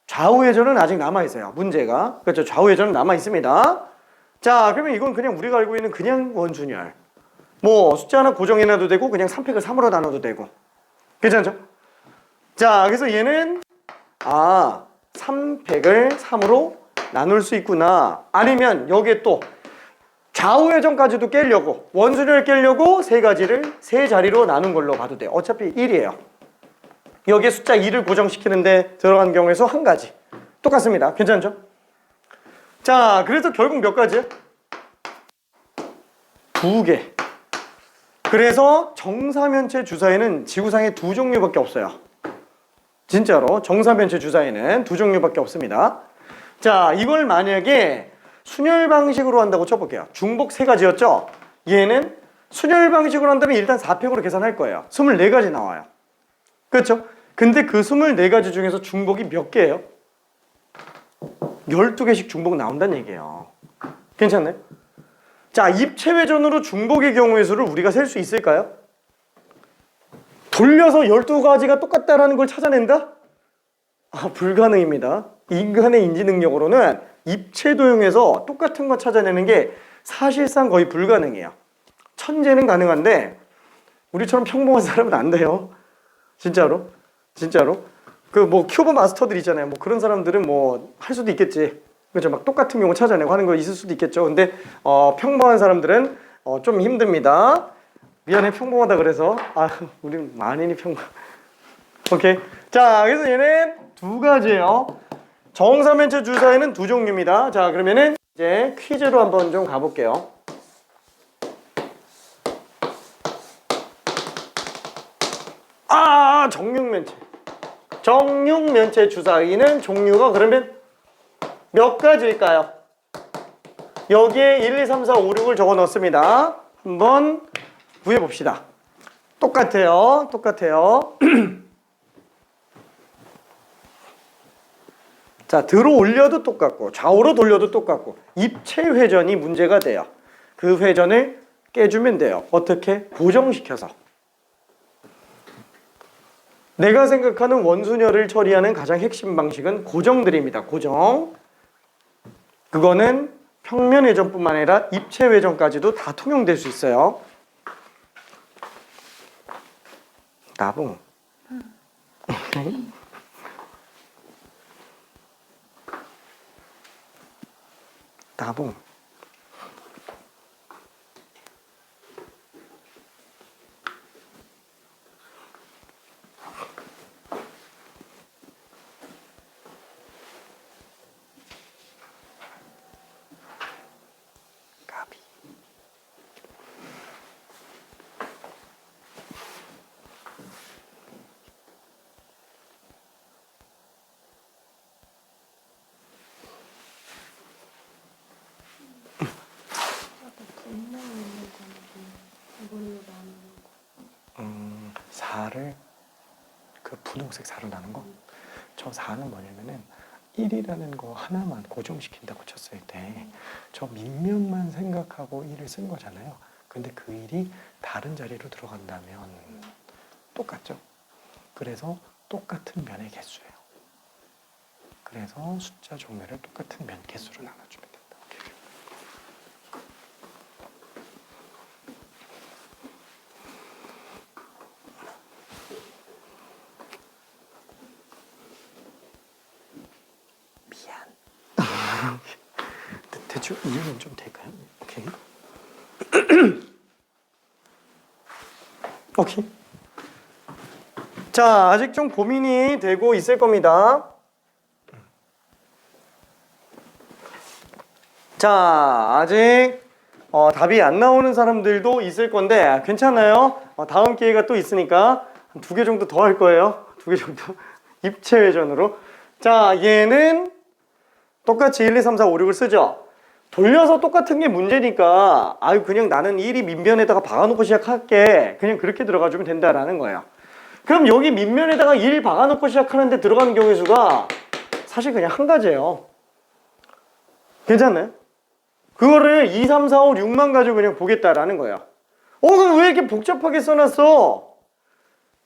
S1: 좌우회전은 아직 남아있어요. 문제가. 그렇죠? 좌우회전은 남아있습니다. 자 그러면 이건 그냥 우리가 알고 있는 그냥 원순열. 뭐 숫자 하나 고정해놔도 되고 그냥 3팩을 3으로 나눠도 되고. 괜찮죠? 자 그래서 얘는 3팩을 3으로 나눌 수 있구나. 아니면 여기에 또 좌우회전까지도 깨려고 원순위를 깨려고 세 가지를 세 자리로 나눈 걸로 봐도 돼요. 어차피 1이에요. 여기에 숫자 2를 고정시키는데 들어간 경우에 수 한 가지. 똑같습니다. 괜찮죠? 자 그래서 결국 몇 가지예요? 2개. 그래서 정사면체 주사위는 지구상에 2종류밖에 없어요. 진짜로 정사면체 주사위는 2종류밖에 없습니다. 자 이걸 만약에 순열 방식으로 한다고 쳐볼게요. 중복 3가지였죠? 얘는 순열 방식으로 한다면 일단 4팩으로 계산할 거예요. 24가지 나와요. 그렇죠? 근데 그 24가지 중에서 중복이 몇 개예요? 12개씩 중복 나온다는 얘기예요. 괜찮나요? 자 입체 회전으로 중복의 경우의 수를 우리가 셀 수 있을까요? 돌려서 12가지가 똑같다라는 걸 찾아낸다? 불가능입니다. 인간의 인지 능력으로는 입체 도형에서 똑같은 거 찾아내는 게 사실상 거의 불가능해요. 천재는 가능한데 우리처럼 평범한 사람은 안 돼요. 진짜로. 그 뭐 큐브 마스터들 있잖아요. 뭐 그런 사람들은 뭐 할 수도 있겠지. 그렇죠? 막 똑같은 경우 찾아내고 하는 거 있을 수도 있겠죠. 근데 평범한 사람들은 좀 힘듭니다. 미안해 평범하다 그래서 우리 만인이 평범. 오케이. 자 그래서 얘는 2가지예요. 정사면체 주사위는 2종류입니다. 자 그러면은 이제 퀴즈로 한번 좀 가볼게요. 정육면체. 정육면체 주사위는 종류가 그러면 몇 가지일까요? 여기에 1, 2, 3, 4, 5, 6을 적어 넣었습니다. 한번 구해봅시다. 똑같아요. 자, 들어 올려도 똑같고 좌우로 돌려도 똑같고 입체 회전이 문제가 돼요. 그 회전을 깨주면 돼요. 어떻게? 고정시켜서. 내가 생각하는 원순열을 처리하는 가장 핵심 방식은 고정들입니다. 고정. 그거는 평면 회전뿐만 아니라 입체 회전까지도 다 통용될 수 있어요. 나봉. 나봉. 가비.
S2: 분모에 있는 거는 이걸로 나누는 거.
S1: 4를 그 분홍색 4로 나눈 거? 저 4는 뭐냐면은 1이라는 거 하나만 고정시킨다고 쳤을 때 저 밑면만 생각하고 1을 쓴 거잖아요. 근데 그 1이 다른 자리로 들어간다면 똑같죠? 그래서 똑같은 면의 개수예요. 그래서 숫자 종류를 똑같은 면 개수로 나눠주면 된다. 미안. 대충 이해는 좀 될까요? 오케이. 오케이. 자, 아직 좀 고민이 되고 있을 겁니다. 자, 아직 답이 안 나오는 사람들도 있을 건데 괜찮아요. 다음 기회가 또 있으니까 한 2개 정도 더 할 거예요. 2개 정도. 입체 회전으로. 자, 얘는 똑같이 1, 2, 3, 4, 5, 6을 쓰죠. 돌려서 똑같은 게 문제니까 아유 그냥 나는 1이 밑면에다가 박아놓고 시작할게. 그냥 그렇게 들어가주면 된다라는 거예요. 그럼 여기 밑면에다가 1 박아놓고 시작하는데 들어가는 경우의 수가 사실 그냥 한 가지예요. 괜찮나요? 그거를 2, 3, 4, 5, 6만 가지고 그냥 보겠다라는 거예요. 그럼 왜 이렇게 복잡하게 써놨어?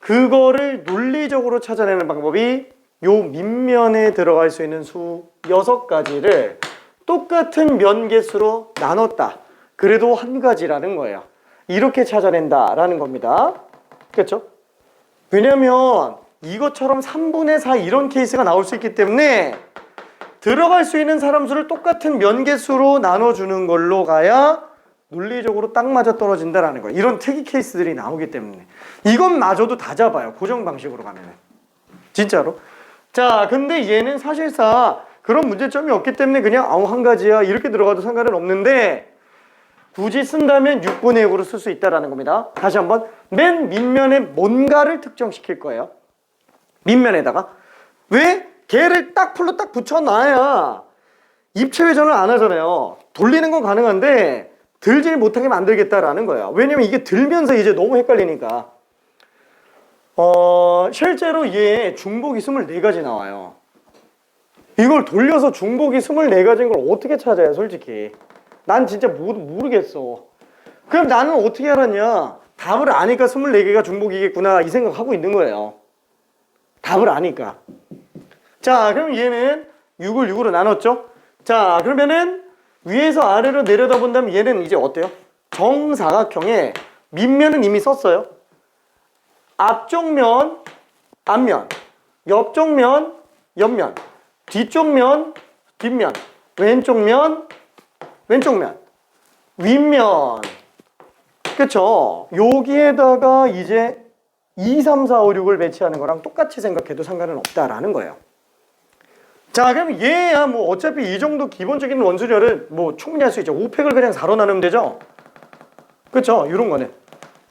S1: 그거를 논리적으로 찾아내는 방법이 요 밑면에 들어갈 수 있는 수 6가지를 똑같은 면 개수로 나눴다. 그래도 한 가지라는 거예요. 이렇게 찾아낸다라는 겁니다. 그렇죠? 왜냐면 이것처럼 3분의 4 이런 케이스가 나올 수 있기 때문에 들어갈 수 있는 사람 수를 똑같은 면 개수로 나눠주는 걸로 가야 논리적으로 딱 맞아 떨어진다라는 거예요. 이런 특이 케이스들이 나오기 때문에 이것마저도 다 잡아요. 고정 방식으로 가면은. 진짜로. 자, 근데 얘는 사실상 그런 문제점이 없기 때문에 그냥 한 가지야 이렇게 들어가도 상관은 없는데 굳이 쓴다면 6분의 6으로 쓸 수 있다는 겁니다. 다시 한번 맨 밑면에 뭔가를 특정시킬 거예요. 밑면에다가. 왜? 걔를 딱 풀로 딱 붙여놔야 입체 회전을 안 하잖아요. 돌리는 건 가능한데 들질 못하게 만들겠다라는 거예요. 왜냐면 이게 들면서 이제 너무 헷갈리니까. 실제로 얘 중복이 24가지 나와요. 이걸 돌려서 중복이 24가지인 걸 어떻게 찾아요, 솔직히. 난 진짜 모르겠어. 그럼 나는 어떻게 알았냐? 답을 아니까 24개가 중복이겠구나 이 생각하고 있는 거예요. 답을 아니까. 자, 그럼 얘는 6을 6으로 나눴죠? 자, 그러면은 위에서 아래로 내려다 본다면 얘는 이제 어때요? 정사각형에 밑면은 이미 썼어요. 앞쪽 면, 앞면, 옆쪽 면, 옆면, 뒤쪽 면, 뒷면, 왼쪽 면, 왼쪽 면, 윗면. 그쵸? 여기에다가 이제 2, 3, 4, 5, 6을 배치하는 거랑 똑같이 생각해도 상관은 없다라는 거예요. 자, 그럼 얘야 뭐 어차피 이 정도 기본적인 원수열은 뭐 충분히 할 수 있죠. 5팩을 그냥 4로 나누면 되죠? 그쵸? 이런 거는.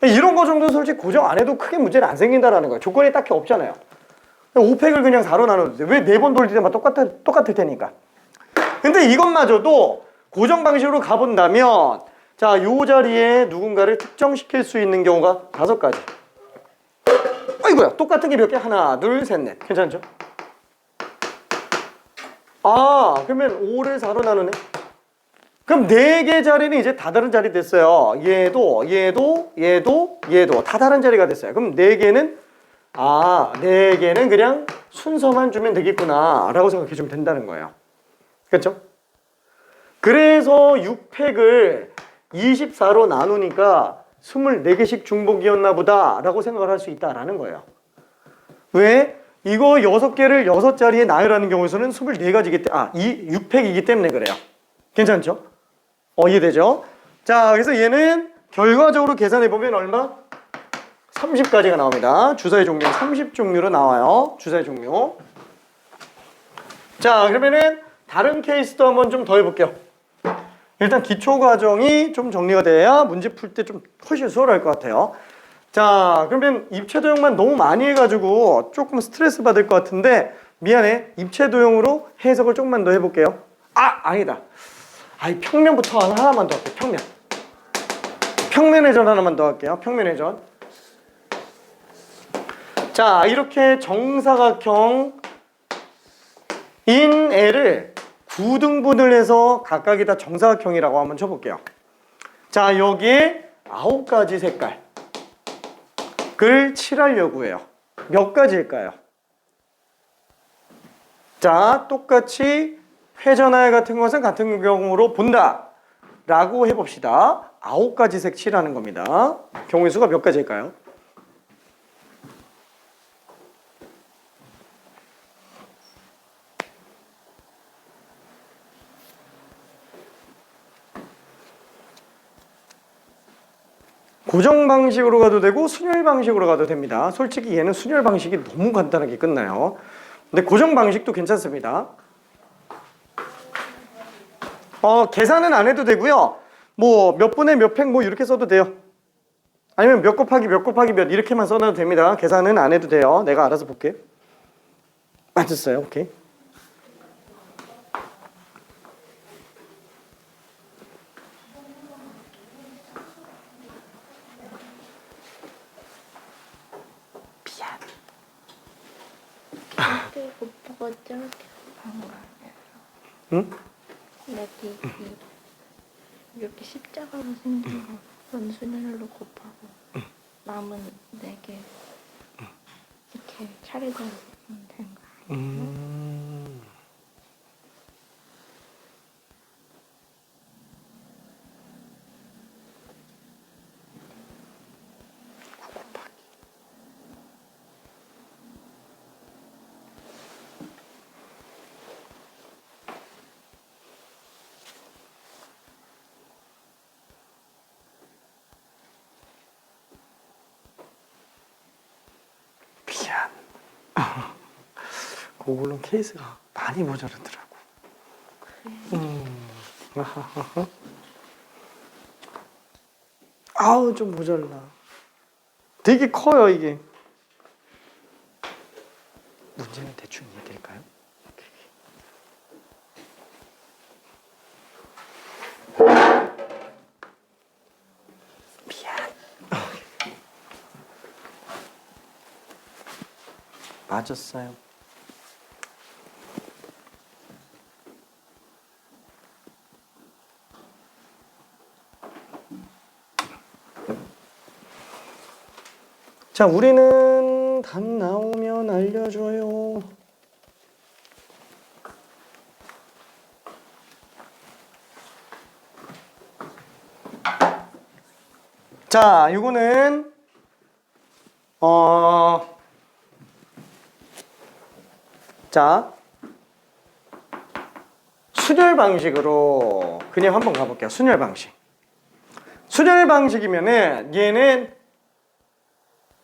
S1: 이런 거 정도 솔직히 고정 안 해도 크게 문제는 안 생긴다라는 거예요. 조건이 딱히 없잖아요. 5팩을 그냥 4로 나눠도 돼. 왜 4번 돌릴 때마다 똑같을 테니까. 근데 이것마저도 고정 방식으로 가본다면 자, 요 자리에 누군가를 특정시킬 수 있는 경우가 5가지. 아이고야, 똑같은 게 몇 개? 하나, 둘, 셋, 넷. 괜찮죠? 아, 그러면 5를 4로 나누네. 그럼 4개 자리는 이제 다 다른 자리 됐어요. 얘도 다 다른 자리가 됐어요. 그럼 4개는 4개는 그냥 순서만 주면 되겠구나 라고 생각해 주면 된다는 거예요. 그렇죠? 그래서 6팩을 24로 나누니까 24개씩 중복이었나 보다 라고 생각을 할 수 있다라는 거예요. 왜? 이거 6개를 6자리에 나열하는 경우에서는 24가지이기 때문에 6팩이기 때문에 그래요. 괜찮죠? 이해되죠? 자, 그래서 얘는 결과적으로 계산해보면 얼마? 30가지가 나옵니다. 주사위 종류 30종류로 나와요. 주사위 종류. 자, 그러면은 다른 케이스도 한번 좀 더 해볼게요. 일단 기초 과정이 좀 정리가 돼야 문제 풀 때 좀 훨씬 수월할 것 같아요. 자, 그러면 입체도형만 너무 많이 해가지고 조금 스트레스 받을 것 같은데 미안해. 입체도형으로 해석을 조금만 더 해볼게요. 아니다. 평면부터 하나만 더 할게요. 평면 회전 하나만 더 할게요. 평면 회전. 자, 이렇게 정사각형인 애를 9등분을 해서 각각이 다 정사각형이라고 한번 쳐볼게요. 자, 여기에 9가지 색깔을 칠하려고 해요. 몇 가지일까요? 자, 똑같이 회전하여 같은 것은 같은 경우로 본다 라고 해봅시다. 9가지 색 칠하는 겁니다. 경우의 수가 몇 가지일까요? 고정 방식으로 가도 되고 순열 방식으로 가도 됩니다. 솔직히 얘는 순열 방식이 너무 간단하게 끝나요. 근데 고정 방식도 괜찮습니다. 계산은 안 해도 되고요. 뭐 몇 분의 몇 팩 뭐 이렇게 써도 돼요. 아니면 몇 곱하기 몇 이렇게만 써놔도 됩니다. 계산은 안 해도 돼요. 내가 알아서 볼게. 맞았어요. 오케이.
S2: 오빠가 저렇게 한 거야.
S1: 응?
S2: 여기 이렇게 십자가로 생긴 거 원순열로 곱하고 남은 4개 이렇게 차례대로 하면 되는 거야.
S1: 그걸로 케이스가 많이 모자르더라고. 아우 좀 모자라. 되게 커요 이게. 문제는 대충 이해될까요? 미안. 맞았어요. 자, 우리는 답 나오면 알려줘요. 자, 이거는 자, 순열 방식으로 그냥 한번 가볼게요. 순열 방식. 순열 방식이면은 얘는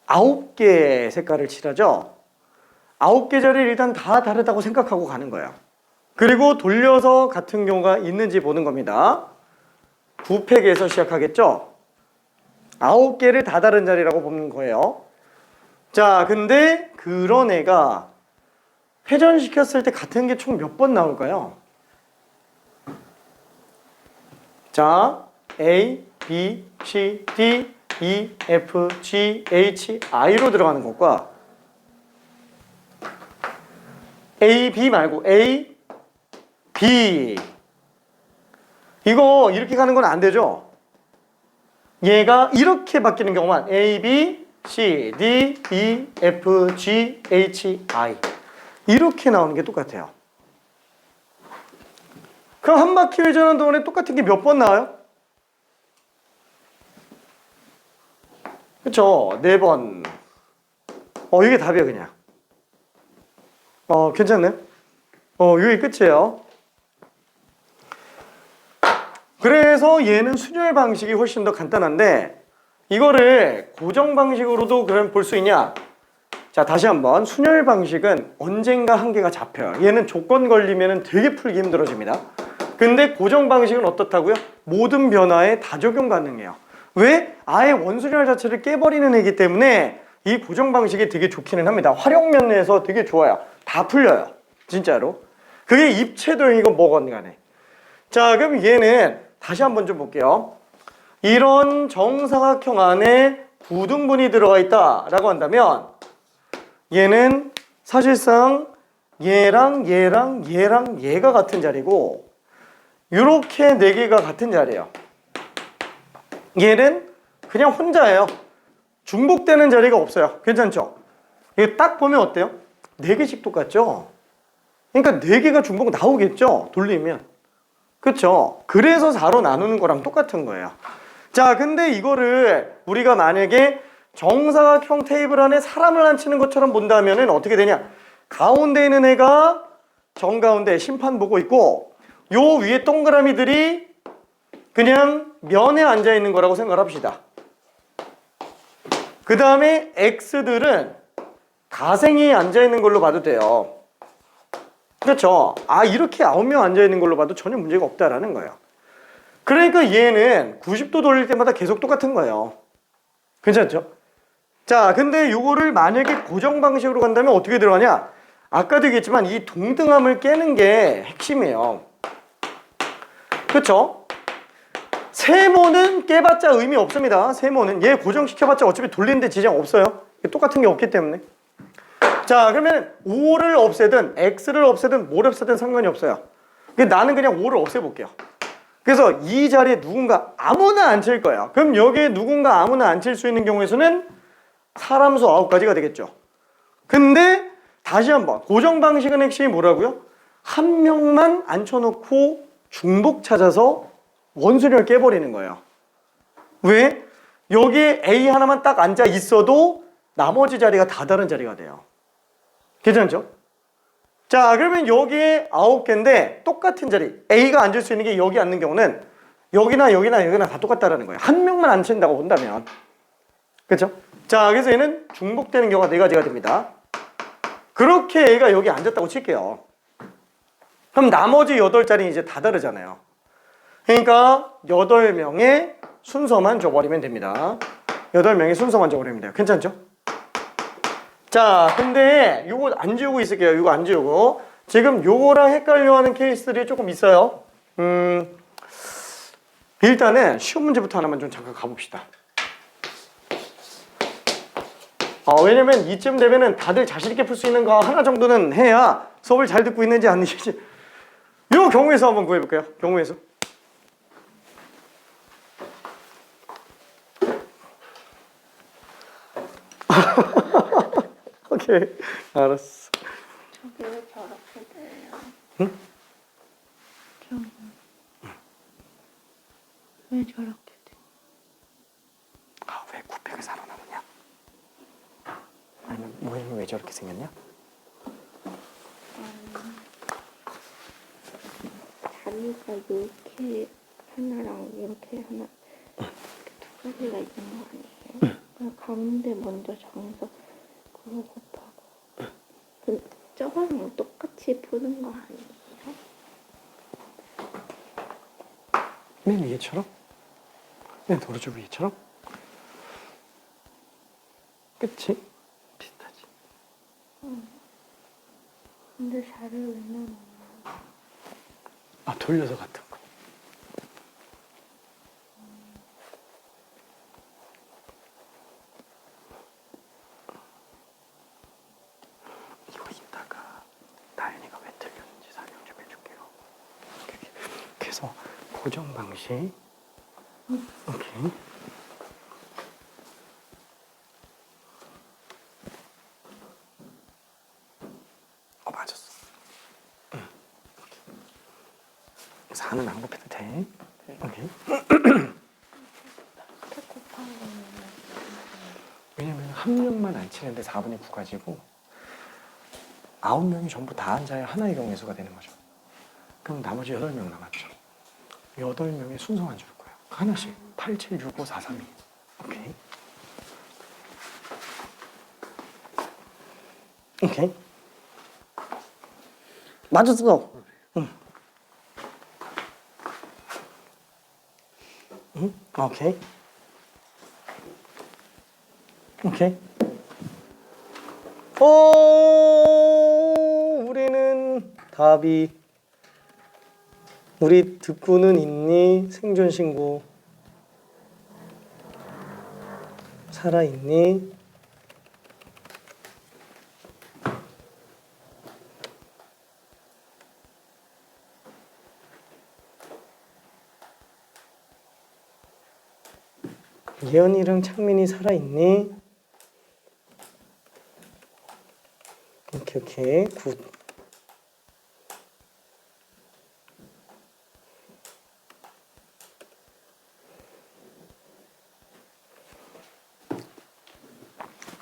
S1: 9개 색깔을 칠하죠. 9개 자리를 일단 다 다르다고 생각하고 가는 거예요. 그리고 돌려서 같은 경우가 있는지 보는 겁니다. 9팩에서 시작하겠죠. 9개를 다 다른 자리라고 보는 거예요. 자, 근데 그런 애가 회전시켰을 때 같은 게 총 몇 번 나올까요? 자, A, B, C, D, E, F, G, H, I로 들어가는 것과 A, B 말고 A, B 이거 이렇게 가는 건 안 되죠? 얘가 이렇게 바뀌는 경우만 A, B, C, D, E, F, G, H, I 이렇게 나오는 게 똑같아요. 그럼 한 바퀴 회전하는 동안에 똑같은 게 몇 번 나와요? 그쵸? 4번. 이게 답이에요, 그냥. 괜찮네. 이게 끝이에요. 그래서 얘는 순열 방식이 훨씬 더 간단한데, 이거를 고정 방식으로도 그럼 볼 수 있냐? 자, 다시 한번. 순열 방식은 언젠가 한계가 잡혀요. 얘는 조건 걸리면 되게 풀기 힘들어집니다. 근데 고정 방식은 어떻다고요? 모든 변화에 다 적용 가능해요. 왜? 아예 원순열 자체를 깨버리는 애기 때문에 이 고정 방식이 되게 좋기는 합니다. 활용 면에서 되게 좋아요. 다 풀려요. 진짜로. 그게 입체도형이고 뭐건 간에. 자, 그럼 얘는 다시 한번 좀 볼게요. 이런 정사각형 안에 부등분이 들어가 있다라고 한다면 얘는 사실상 얘랑 얘랑 얘랑 얘가 같은 자리고 이렇게 4개가 같은 자리예요. 얘는 그냥 혼자예요. 중복되는 자리가 없어요. 괜찮죠? 이거 딱 보면 어때요? 4개씩 똑같죠? 그러니까 4개가 중복 나오겠죠? 돌리면. 그쵸? 그래서 4로 나누는 거랑 똑같은 거예요. 자, 근데 이거를 우리가 만약에 정사각형 테이블 안에 사람을 앉히는 것처럼 본다면 어떻게 되냐? 가운데 있는 애가 정가운데 심판 보고 있고 요 위에 동그라미들이 그냥 면에 앉아 있는 거라고 생각을 합시다. 그 다음에 X들은 가생이 앉아 있는 걸로 봐도 돼요. 그렇죠? 이렇게 9명 앉아 있는 걸로 봐도 전혀 문제가 없다라는 거예요. 그러니까 얘는 90도 돌릴 때마다 계속 똑같은 거예요. 괜찮죠? 자, 근데 요거를 만약에 고정 방식으로 간다면 어떻게 들어가냐? 아까도 얘기했지만 이 동등함을 깨는 게 핵심이에요. 그렇죠? 세모는 깨봤자 의미 없습니다. 세모는 얘 고정시켜봤자 어차피 돌리는데 지장 없어요. 똑같은 게 없기 때문에. 자, 그러면 5를 없애든 X를 없애든 뭘 없애든 상관이 없어요. 나는 그냥 5를 없애볼게요. 그래서 이 자리에 누군가 아무나 앉힐 거예요. 그럼 여기에 누군가 아무나 앉힐 수 있는 경우에서는 사람 수 9가지가 되겠죠. 근데 다시 한번 고정 방식은 핵심이 뭐라고요? 한 명만 앉혀놓고 중복 찾아서 원순위를 깨버리는 거예요. 왜? 여기에 A 하나만 딱 앉아 있어도 나머지 자리가 다 다른 자리가 돼요. 괜찮죠? 자, 그러면 여기에 9개인데 똑같은 자리 A가 앉을 수 있는 게 여기 앉는 경우는 여기나 여기나 여기나 다 똑같다라는 거예요. 한 명만 앉힌다고 본다면. 그렇죠? 자, 그래서 얘는 중복되는 경우가 4가지가 됩니다. 그렇게 A가 여기 앉았다고 칠게요. 그럼 나머지 8자리는 이제 다 다르잖아요. 그러니까 8명의 순서만 줘버리면 됩니다. 8명의 순서만 줘버리면 돼요. 괜찮죠? 자, 근데 요거 안 지우고 있을게요. 요거 안 지우고. 지금 요거랑 헷갈려하는 케이스들이 조금 있어요. 일단은 쉬운 문제부터 하나만 좀 잠깐 가봅시다. 왜냐면 이쯤 되면은 다들 자신있게 풀 수 있는 거 하나 정도는 해야 수업을 잘 듣고 있는지 아닌지. 요 경우에서 한번 구해볼게요. 경우에서. 오케이, 알았어.
S2: 저게 왜 저렇게 돼요?
S1: 응?
S2: 왜 저렇게 돼?
S1: 왜 900을 살아남았냐? 아니면 모형이 왜 저렇게 생겼냐?
S2: 다리가 이렇게 하나랑 이렇게 하나 이렇게 2가지가 있는 거 아니에요? 그냥 가운데 먼저 정해서 그거 곱하고 저거랑 똑같이 푸는 거 아니에요?
S1: 맨 위에처럼? 맨 오른쪽 위에처럼? 그치? 비슷하지.
S2: 근데 자를 왜 넣는
S1: 돌려서 같은 거. 이거 이따가 다현이가 왜 틀렸는지 설명 좀 해줄게요. 그래서 고정 방식. 오케이. 맞았어. 그래서 하는 안 곱해도 돼. 오케이. 왜냐면 한 명만 안 치는데 4분의 9 가지고 9명이 전부 다 앉아야 하나의 경우의 수가 되는 거죠. 그럼 나머지 8명 남았죠. 8명의 순서만 줄 거예요. 하나씩 8, 7, 6, 5, 4, 3, 2. 오케이. 오케이. 맞았어. 응. 응? 오케이. 오케이. 우리는 답이 우리 듣고는 있니? 생존 신고 살아있니? 예언이랑 창민이 살아있니? 오케이 굿.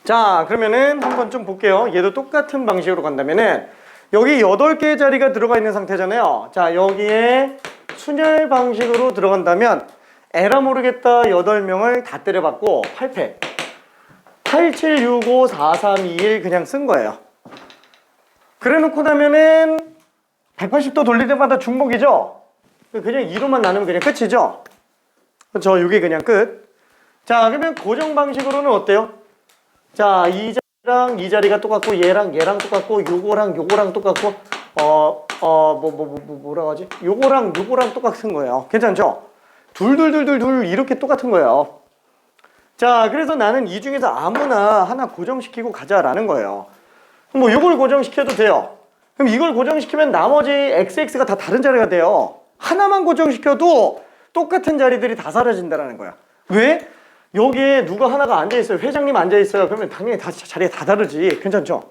S1: 자 그러면은 한번 좀 볼게요. 얘도 똑같은 방식으로 간다면은 여기 8개의 자리가 들어가 있는 상태잖아요. 자 여기에 순열 방식으로 들어간다면 에라 모르겠다 8명을 다 때려봤고 8패 8, 7, 6, 5, 4, 3, 2, 1 그냥 쓴 거예요. 그래 놓고 나면은 180도 돌릴 때마다 중복이죠. 그냥 2로만 나누면 그냥 끝이죠. 그렇죠. 이게 그냥 끝. 자 그러면 고정 방식으로는 어때요? 자 이 자리랑 이 자리가 똑같고 얘랑 똑같고 요거랑 똑같고 뭐라고 하지? 요거랑 똑같은 거예요. 괜찮죠? 둘 이렇게 똑같은 거예요. 자 그래서 나는 이 중에서 아무나 하나 고정시키고 가자라는 거예요. 뭐 이걸 고정시켜도 돼요. 그럼 이걸 고정시키면 나머지 XX가 다 다른 자리가 돼요. 하나만 고정시켜도 똑같은 자리들이 다 사라진다는 거야. 왜? 여기에 누가 하나가 앉아있어요. 회장님 앉아있어요. 그러면 당연히 다 자리가 다 다르지. 괜찮죠?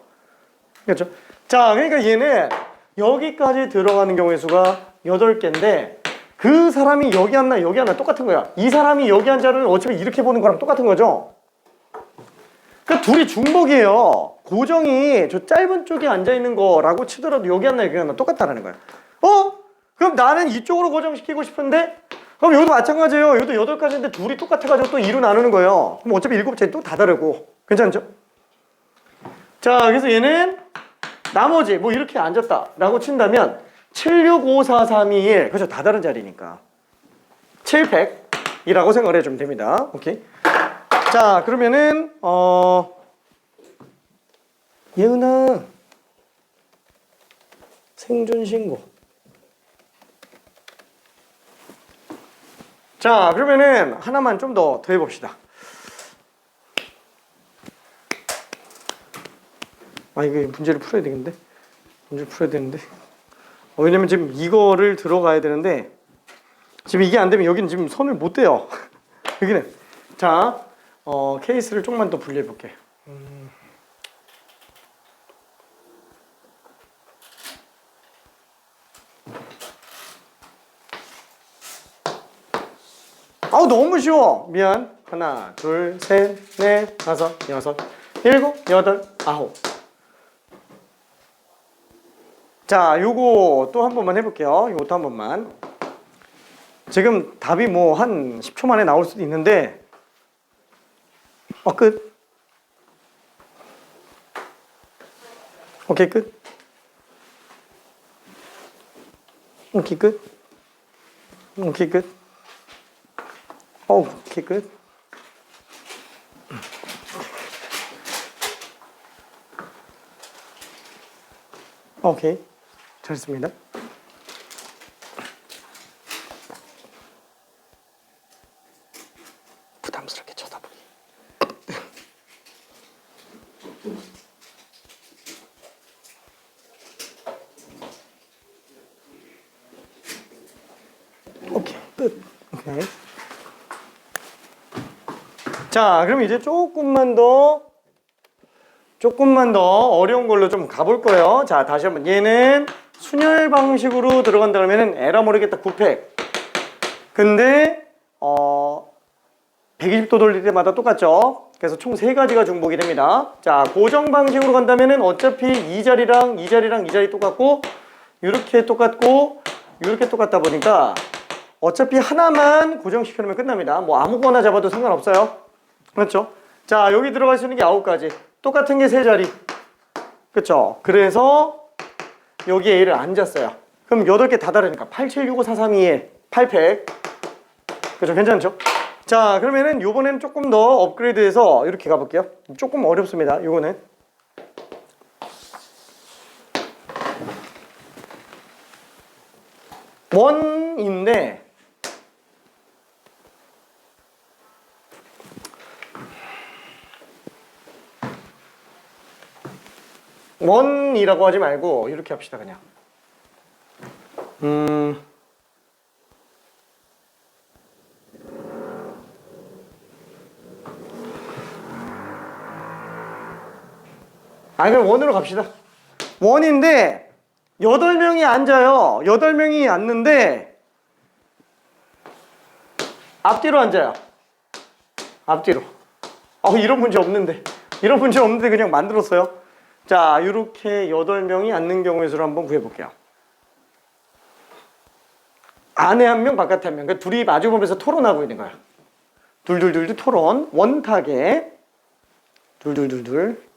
S1: 그렇죠? 자 그러니까 얘는 여기까지 들어가는 경우의 수가 8개인데 그 사람이 여기 앉나 여기 앉나 똑같은 거야. 이 사람이 여기 앉아는 어차피 이렇게 보는 거랑 똑같은 거죠. 그러니까 둘이 중복이에요. 고정이 저 짧은 쪽에 앉아있는 거라고 치더라도 여기 앉나 여기 앉나 똑같다는 거야. 그럼 나는 이쪽으로 고정시키고 싶은데 그럼 여기도 마찬가지예요. 여기도 8가지인데 둘이 똑같아가지고 또 2로 나누는 거예요. 그럼 어차피 7자리 또 다 다르고. 괜찮죠? 자 그래서 얘는 나머지 뭐 이렇게 앉았다 라고 친다면 7, 6, 5, 4, 3, 2, 1 그렇죠. 다 다른 자리니까 700이라고 생각을 해주면 됩니다. 오케이. 자 그러면은 예은아 생존 신고. 자 그러면은 하나만 좀 더 해봅시다. 이거 문제를 풀어야 되겠는데? 문제를 풀어야 되는데 왜냐면 지금 이거를 들어가야 되는데 지금 이게 안 되면 여기는 지금 선을 못 대요. 여기는 자 케이스를 조금만 더 분리해 볼게. 너무 쉬워. 미안. 하나, 둘, 셋, 넷, 다섯, 여섯, 일곱, 여덟, 아홉. 자, 요거 또 한 번만 해볼게요. 요것도 한 번만. 지금 답이 뭐 한 10초 만에 나올 수도 있는데 끝. 오케이, 끝. 오케이, 끝. 오케이, 끝. 오케이, 끝. 오케이. 잘했습니다. 부담스럽게 쳐다보기. 오케이. 오케이. 자, 그럼 이제 조금만 더 어려운 걸로 좀 가볼 거예요. 자, 다시 한번. 얘는 순열 방식으로 들어간다 그러면은 에라 모르겠다 9팩. 근데 120도 돌릴 때마다 똑같죠. 그래서 총 3가지가 중복이 됩니다. 자, 고정 방식으로 간다면은 어차피 이 자리랑 이 자리랑 이 자리 똑같고 이렇게 똑같고 이렇게 똑같다 보니까 어차피 하나만 고정시켜 놓으면 끝납니다. 뭐 아무거나 잡아도 상관없어요. 그렇죠? 자, 여기 들어갈 수 있는 게 9가지. 똑같은 게 3자리. 그렇죠? 그래서 여기에 A를 안 잤어요. 그럼 8개 다 다르니까 8, 7, 6, 5, 4, 3, 2, 1 8팩. 그렇죠? 괜찮죠? 자, 그러면은 요번엔 조금 더 업그레이드해서 이렇게 가볼게요. 조금 어렵습니다. 요거는. 원인데 원이라고 하지 말고 이렇게 합시다 그냥. 그럼 원으로 갑시다. 원인데 8명이 앉아요. 8명이 앉는데 앞뒤로 앉아요. 앞뒤로. 이런 문제 없는데. 이런 문제 없는데 그냥 만들었어요. 자, 이렇게 8명이 앉는 경우의 수를 한번 구해볼게요. 안에 1명, 바깥에 1명. 그러니까 둘이 마주보면서 토론하고 있는 거야. 둘둘둘둘 토론. 원탁에. 둘둘둘둘.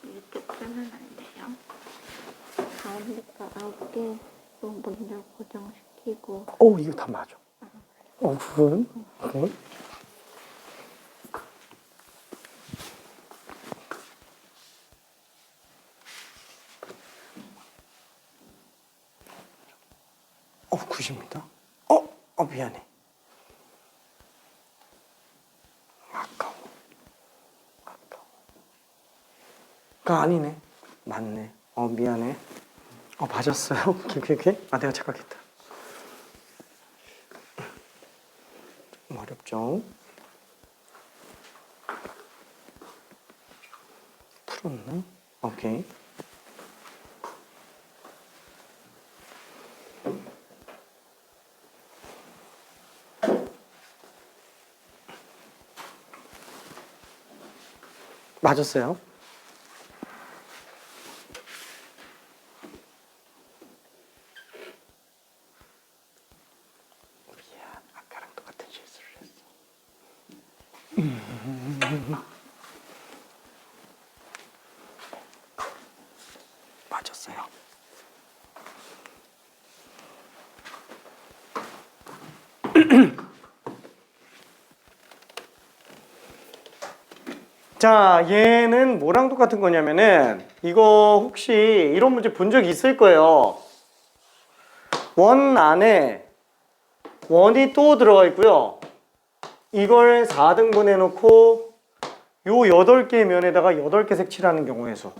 S2: 이렇게 빼면 안 돼요. 가운데 거 9개 먼저 고정시키고.
S1: 이거 다 맞아. 굿. 굿입니다. 미안해. 아까워. 아니네. 맞네. 미안해. 맞았어요. 오케이. 내가 착각했다. 좀 어렵죠? 풀었나? 오케이. 맞았어요. 아까랑 똑같은 실수를 했어. 맞았어요. 자, 얘는 뭐랑 똑같은 거냐면은 이거 혹시 이런 문제 본 적 있을 거예요. 원 안에 원이 또 들어가 있고요. 이걸 4등분 해놓고 요 8개 면에다가 8개 색칠하는 경우의 수.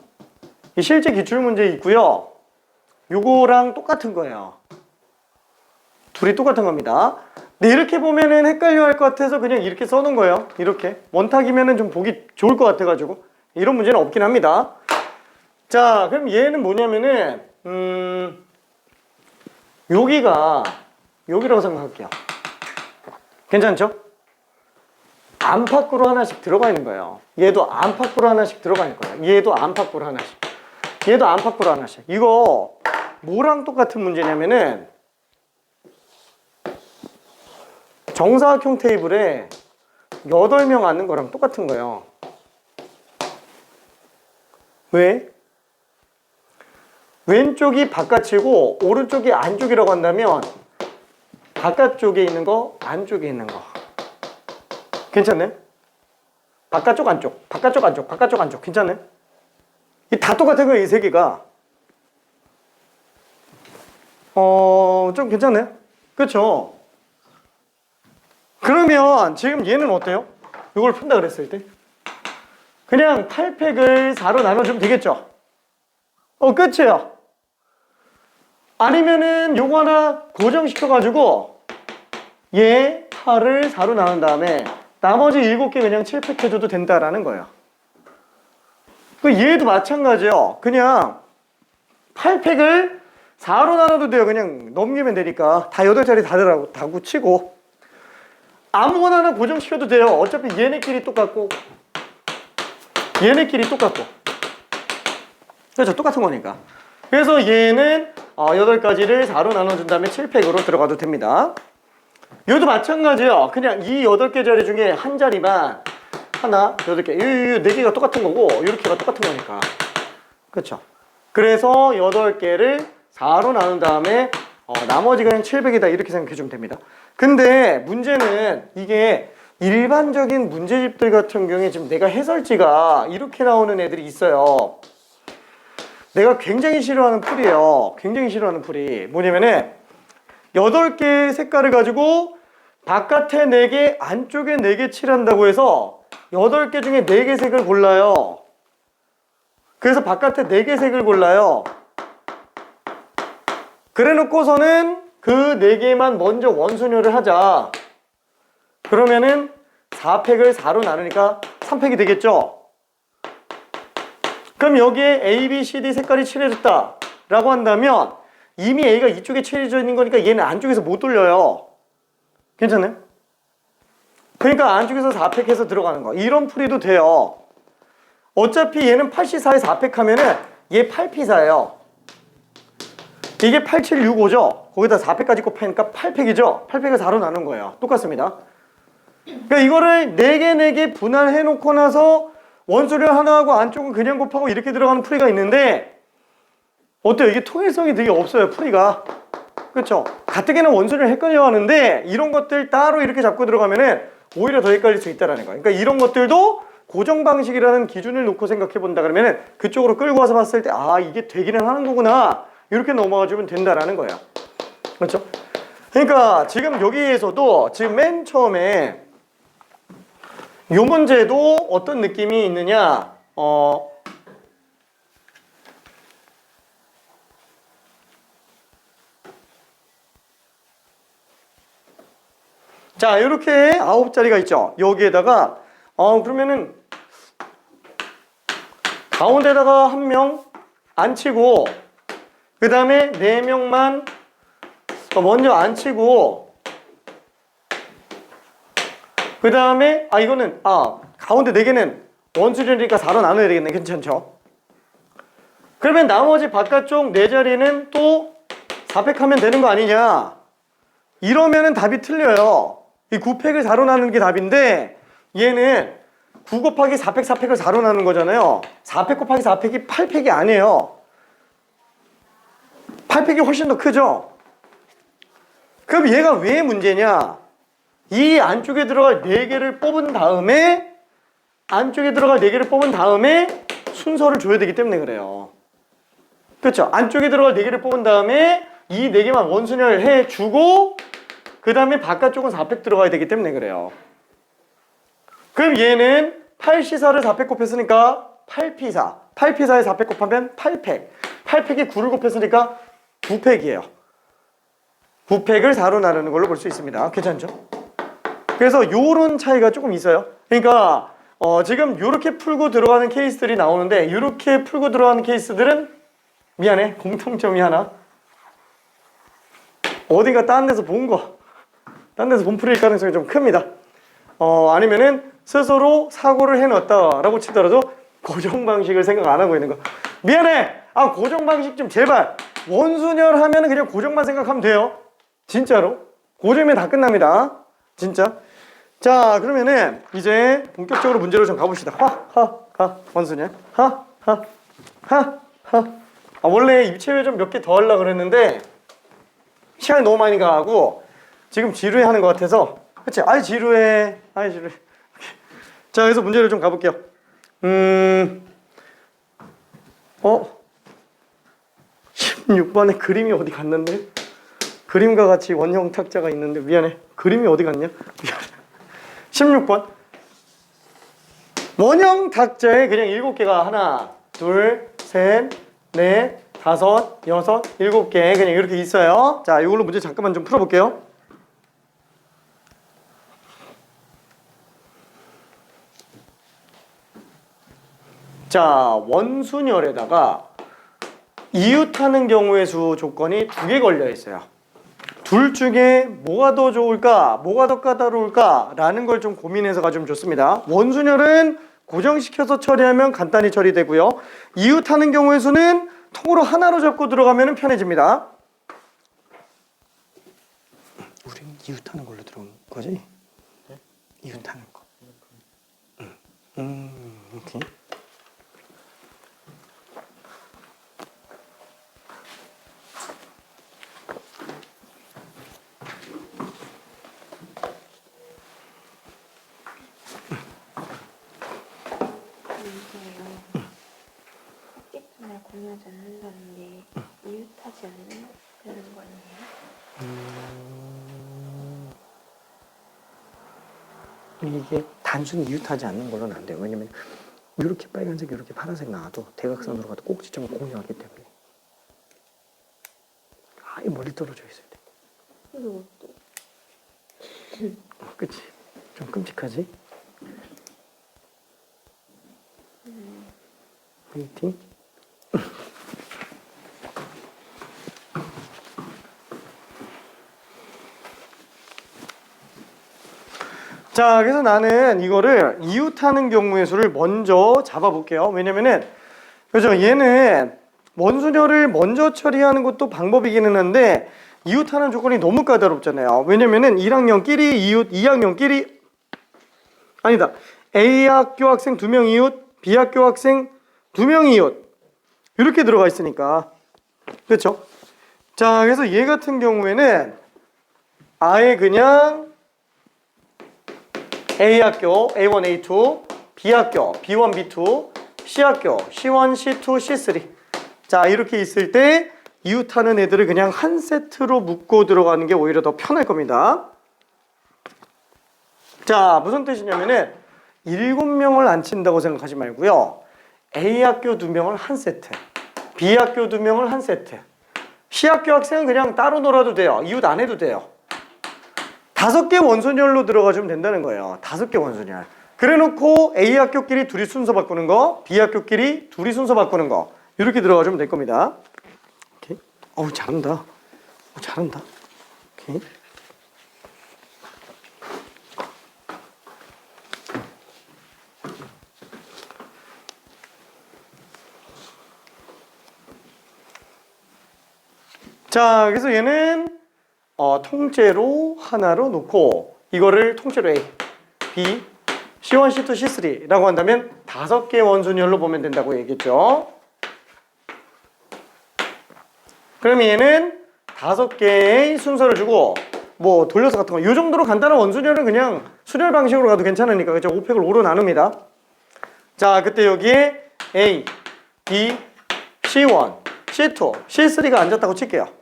S1: 이 실제 기출문제 있고요. 요거랑 똑같은 거예요. 둘이 똑같은 겁니다. 근데 이렇게 보면은 헷갈려 할 것 같아서 그냥 이렇게 써놓은 거예요. 이렇게. 원탁이면은 좀 보기 좋을 것 같아가지고. 이런 문제는 없긴 합니다. 자, 그럼 얘는 뭐냐면은, 여기라고 생각할게요. 괜찮죠? 안팎으로 하나씩 들어가 있는 거예요. 얘도 안팎으로 하나씩 들어가 있는 거예요. 얘도 안팎으로 하나씩. 얘도 안팎으로 하나씩. 이거 뭐랑 똑같은 문제냐면은 정사각형 테이블에 8명 앉는 거랑 똑같은 거예요. 왜? 왼쪽이 바깥이고 오른쪽이 안쪽이라고 한다면 바깥쪽에 있는 거, 안쪽에 있는 거. 괜찮네? 바깥쪽, 안쪽, 바깥쪽, 안쪽, 바깥쪽, 안쪽. 괜찮네? 이 다 똑같은 거예요, 이 세 개가. 좀 괜찮네? 그렇죠? 그러면 지금 얘는 어때요? 이걸 푼다 그랬을 때 그냥 8팩을 4로 나눠주면 되겠죠? 끝이에요. 아니면은 요거 하나 고정시켜가지고 얘 8을 4로 나눈 다음에 나머지 7개 그냥 7팩 해줘도 된다라는 거예요. 얘도 마찬가지예요. 그냥 8팩을 4로 나눠도 돼요. 그냥 넘기면 되니까 다 8자리 다 굳히고 아무거나 하나 고정시켜도 돼요. 어차피 얘네끼리 똑같고 얘네끼리 똑같고 그렇죠? 똑같은 거니까. 그래서 얘는 8가지를 4로 나눠준 다음에 7팩으로 들어가도 됩니다. 얘도 마찬가지예요. 그냥 이 8개 자리 중에 한 자리만 하나, 8개, 이 4개가 똑같은 거고 이렇게가 똑같은 거니까. 그렇죠? 그래서 8개를 4로 나눈 다음에 나머지 그냥 700이다 이렇게 생각해 주면 됩니다. 근데 문제는 이게 일반적인 문제집들 같은 경우에 지금 내가 해설지가 이렇게 나오는 애들이 있어요. 내가 굉장히 싫어하는 풀이에요. 굉장히 싫어하는 풀이 뭐냐면은 8개의 색깔을 가지고 바깥에 4개, 안쪽에 4개 칠한다고 해서 8개 중에 4개 색을 골라요. 그래서 바깥에 4개 색을 골라요. 그래 놓고서는 그 4개만 먼저 원소녀를 하자. 그러면은 4팩을 4로 나누니까 3팩이 되겠죠? 그럼 여기에 A, B, C, D 색깔이 칠해졌다 라고 한다면 이미 A가 이쪽에 칠해져 있는 거니까 얘는 안쪽에서 못 돌려요. 괜찮아요? 그러니까 안쪽에서 4팩 해서 들어가는 거. 이런 풀이도 돼요. 어차피 얘는 8C4에 4팩 하면은 얘 8P4예요. 이게 8765죠? 거기다 4팩까지 곱하니까 8팩이죠? 8팩을 4로 나눈 거예요. 똑같습니다. 그러니까 이거를 4개 4개 분할해 놓고 나서 원소를 하나 하고 안쪽은 그냥 곱하고 이렇게 들어가는 풀이가 있는데 어때요? 이게 통일성이 되게 없어요, 풀이가. 그렇죠? 가뜩이나 원소를 헷갈려 하는데 이런 것들 따로 이렇게 잡고 들어가면은 오히려 더 헷갈릴 수 있다는 거예요. 그러니까 이런 것들도 고정 방식이라는 기준을 놓고 생각해 본다 그러면은 그쪽으로 끌고 와서 봤을 때 이게 되기는 하는 거구나 이렇게 넘어가 주면 된다라는 거예요. 그렇죠? 그러니까 지금 여기에서도 지금 맨 처음에 이 문제도 어떤 느낌이 있느냐 자 이렇게 9자리가 있죠. 여기에다가 그러면은 가운데다가 1명 앉히고 그 다음에 4명만 먼저 앉히고 그 다음에 이거는 가운데 4개는 원수들이니까 4로 나눠야 되겠네. 괜찮죠? 그러면 나머지 바깥쪽 4자리는 또 4팩 하면 되는 거 아니냐? 이러면은 답이 틀려요. 이 9팩을 4로 나누는 게 답인데 얘는 9 곱하기 4팩 4팩을 4로 나누는 거잖아요. 4팩 곱하기 4팩이 8팩이 아니에요. 8팩이 훨씬 더 크죠? 그럼 얘가 왜 문제냐? 이 안쪽에 들어갈 4개를 뽑은 다음에 순서를 줘야 되기 때문에 그래요. 그렇죠? 안쪽에 들어갈 4개를 뽑은 다음에 이 4개만 원순열 해주고 그 다음에 바깥쪽은 4팩 들어가야 되기 때문에 그래요. 그럼 얘는 8C4를 4팩 곱했으니까 8P4 8P4에 4팩 곱하면 8팩 8팩에 9를 곱했으니까 9팩이에요 9팩을 4로 나누는 걸로 볼 수 있습니다. 괜찮죠? 그래서 요런 차이가 조금 있어요. 그러니까 지금 요렇게 풀고 들어가는 케이스들이 나오는데 요렇게 풀고 들어가는 케이스들은 미안해 공통점이 하나 어딘가 딴 데서 본 풀일 가능성이 좀 큽니다. 아니면은 스스로 사고를 해놨다라고 치더라도 고정 방식을 생각 안 하고 있는 거. 미안해. 고정 방식 좀 제발. 원순열 하면은 그냥 고정만 생각하면 돼요. 진짜로. 고정이면 다 끝납니다. 진짜. 자, 그러면은 이제 본격적으로 문제로 좀 가봅시다. 원순열. 원래 입체외 좀 몇 개 더 하려고 그랬는데 시간이 너무 많이 가고 지금 지루해 하는 것 같아서 그치? 지루해. 자, 그래서 문제를 좀 가볼게요. 16번에 그림이 어디 갔는데? 그림과 같이 원형 탁자가 있는데 미안해. 그림이 어디 갔냐? 미안해. 16번. 원형 탁자에 그냥 7개가 하나, 둘, 셋, 넷, 다섯, 여섯, 7개 그냥 이렇게 있어요. 자, 이걸로 문제 잠깐만 좀 풀어볼게요. 자, 원순열에다가 이웃하는 경우의 수 조건이 2개 걸려 있어요. 둘 중에 뭐가 더 좋을까, 뭐가 더 까다로울까 라는 걸 좀 고민해서가 좀 좋습니다. 원순열은 고정시켜서 처리하면 간단히 처리되고요. 이웃하는 경우의 수는 통으로 하나로 잡고 들어가면 편해집니다. 우린 이웃하는 걸로 들어온 거지? 네? 이웃하는 거. 오케이.
S2: 학기판을 공유하지 않는다는데 이웃하지 않는다는 거 아니에요?
S1: 이게 단순히 이웃하지 않는 걸로는 안 돼요. 왜냐면 이렇게 빨간색, 이렇게 파란색 나와도 대각선으로 가도 꼭지점을 공유하기 때문에 아예 멀리 떨어져 있어야 돼.
S2: 근데 어때?
S1: 그치? 좀 끔찍하지? 화이팅. 자, 그래서 나는 이거를 이웃하는 경우의 수를 먼저 잡아볼게요. 왜냐면은, 그죠? 얘는 원순열을 먼저 처리하는 것도 방법이기는 한데, 이웃하는 조건이 너무 까다롭잖아요. 왜냐면은 1학년끼리 이웃, 2학년끼리, 아니다. A학교 학생 2명 이웃, B학교 학생 2명 이웃. 이렇게 들어가 있으니까. 그렇죠? 자, 그래서 얘 같은 경우에는 아예 그냥 A학교 A1, A2, B학교 B1, B2, C학교 C1, C2, C3. 자, 이렇게 있을 때 이웃하는 애들을 그냥 한 세트로 묶고 들어가는 게 오히려 더 편할 겁니다. 자, 무슨 뜻이냐면은 7명을 안 친다고 생각하지 말고요. A학교 2명을 한 세트, B학교 2명을 한 세트, C학교 학생은 그냥 따로 놀아도 돼요. 이웃 안 해도 돼요. 5개 원순열로 들어가주면 된다는 거예요. 5개 원순열. 그래놓고 A학교끼리 둘이 순서 바꾸는 거, B학교끼리 둘이 순서 바꾸는 거 이렇게 들어가주면 될 겁니다. 오케이. 어우, 잘한다. 잘한다. 오케이. 자, 그래서 얘는 통째로 하나로 놓고 이거를 통째로 A, B, C1, C2, C3라고 한다면 5개 원순열로 보면 된다고 얘기했죠. 그럼 얘는 5개의 순서를 주고 뭐 돌려서 같은 거 이 정도로 간단한 원순열은 그냥 순열 방식으로 가도 괜찮으니까 그죠? 5팩을 5로 나눕니다. 자, 그때 여기에 A, B, C1, C2, C3가 앉았다고 칠게요.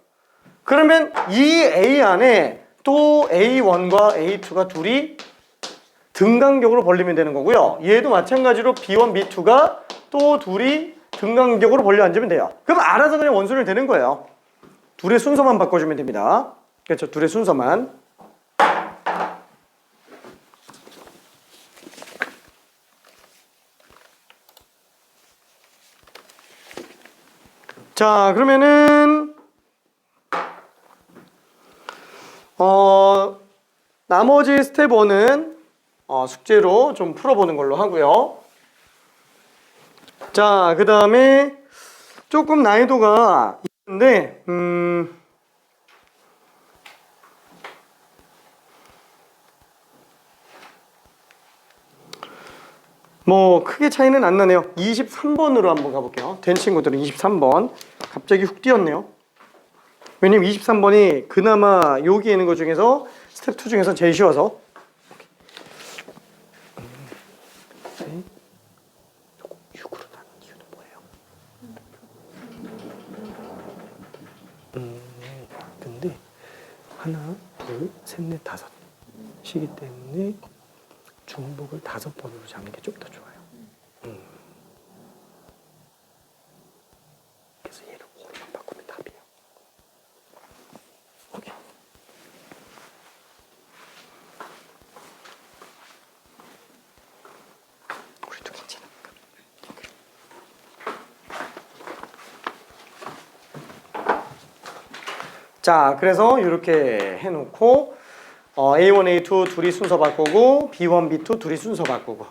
S1: 그러면 이 A 안에 또 A1과 A2가 둘이 등간격으로 벌리면 되는 거고요. 얘도 마찬가지로 B1, B2가 또 둘이 등간격으로 벌려 앉으면 돼요. 그럼 알아서 그냥 원순열 되는 거예요. 둘의 순서만 바꿔주면 됩니다. 그렇죠? 둘의 순서만. 자, 그러면은 나머지 스텝 1은 숙제로 좀 풀어보는 걸로 하고요. 자, 그 다음에 조금 난이도가 있는데 뭐 크게 차이는 안 나네요. 23번으로 한번 가볼게요. 된 친구들은 23번. 갑자기 훅 뛰었네요. 왜냐면 23번이 그나마 여기 있는 것 중에서 스텝 2 중에서 제일 쉬워서. 6으로 나눈 이유는 뭐예요? 근데 하나, 둘, 셋, 넷, 다섯 시기 때문에 중복을 5번으로 잡는 게 좀 더 좋아요. 그래서 얘를 5로만 바꾸면 답이에요. 오케이. 우리도 괜찮으니까. 자, 그래서 이렇게 해놓고 A1, A2 둘이 순서 바꾸고 B1, B2 둘이 순서 바꾸고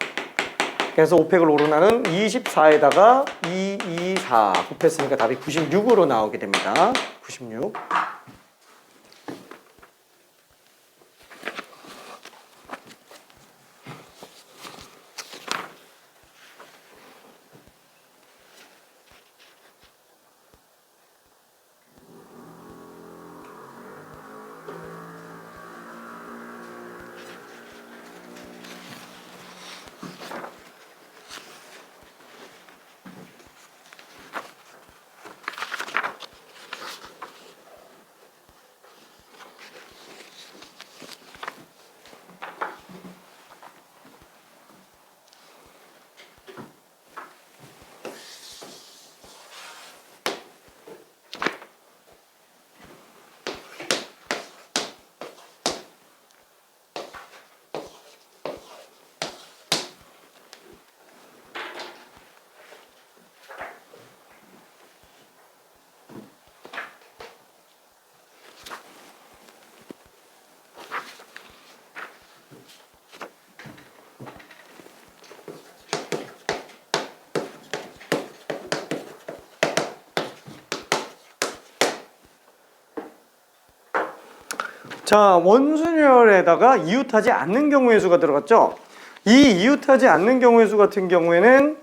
S1: 그래서 5팩을 5로 나눈 24에다가 2, 2, 4 곱했으니까 답이 96으로 나오게 됩니다. 96. 자, 원순열에다가 이웃하지 않는 경우의 수가 들어갔죠? 이 이웃하지 않는 경우의 수 같은 경우에는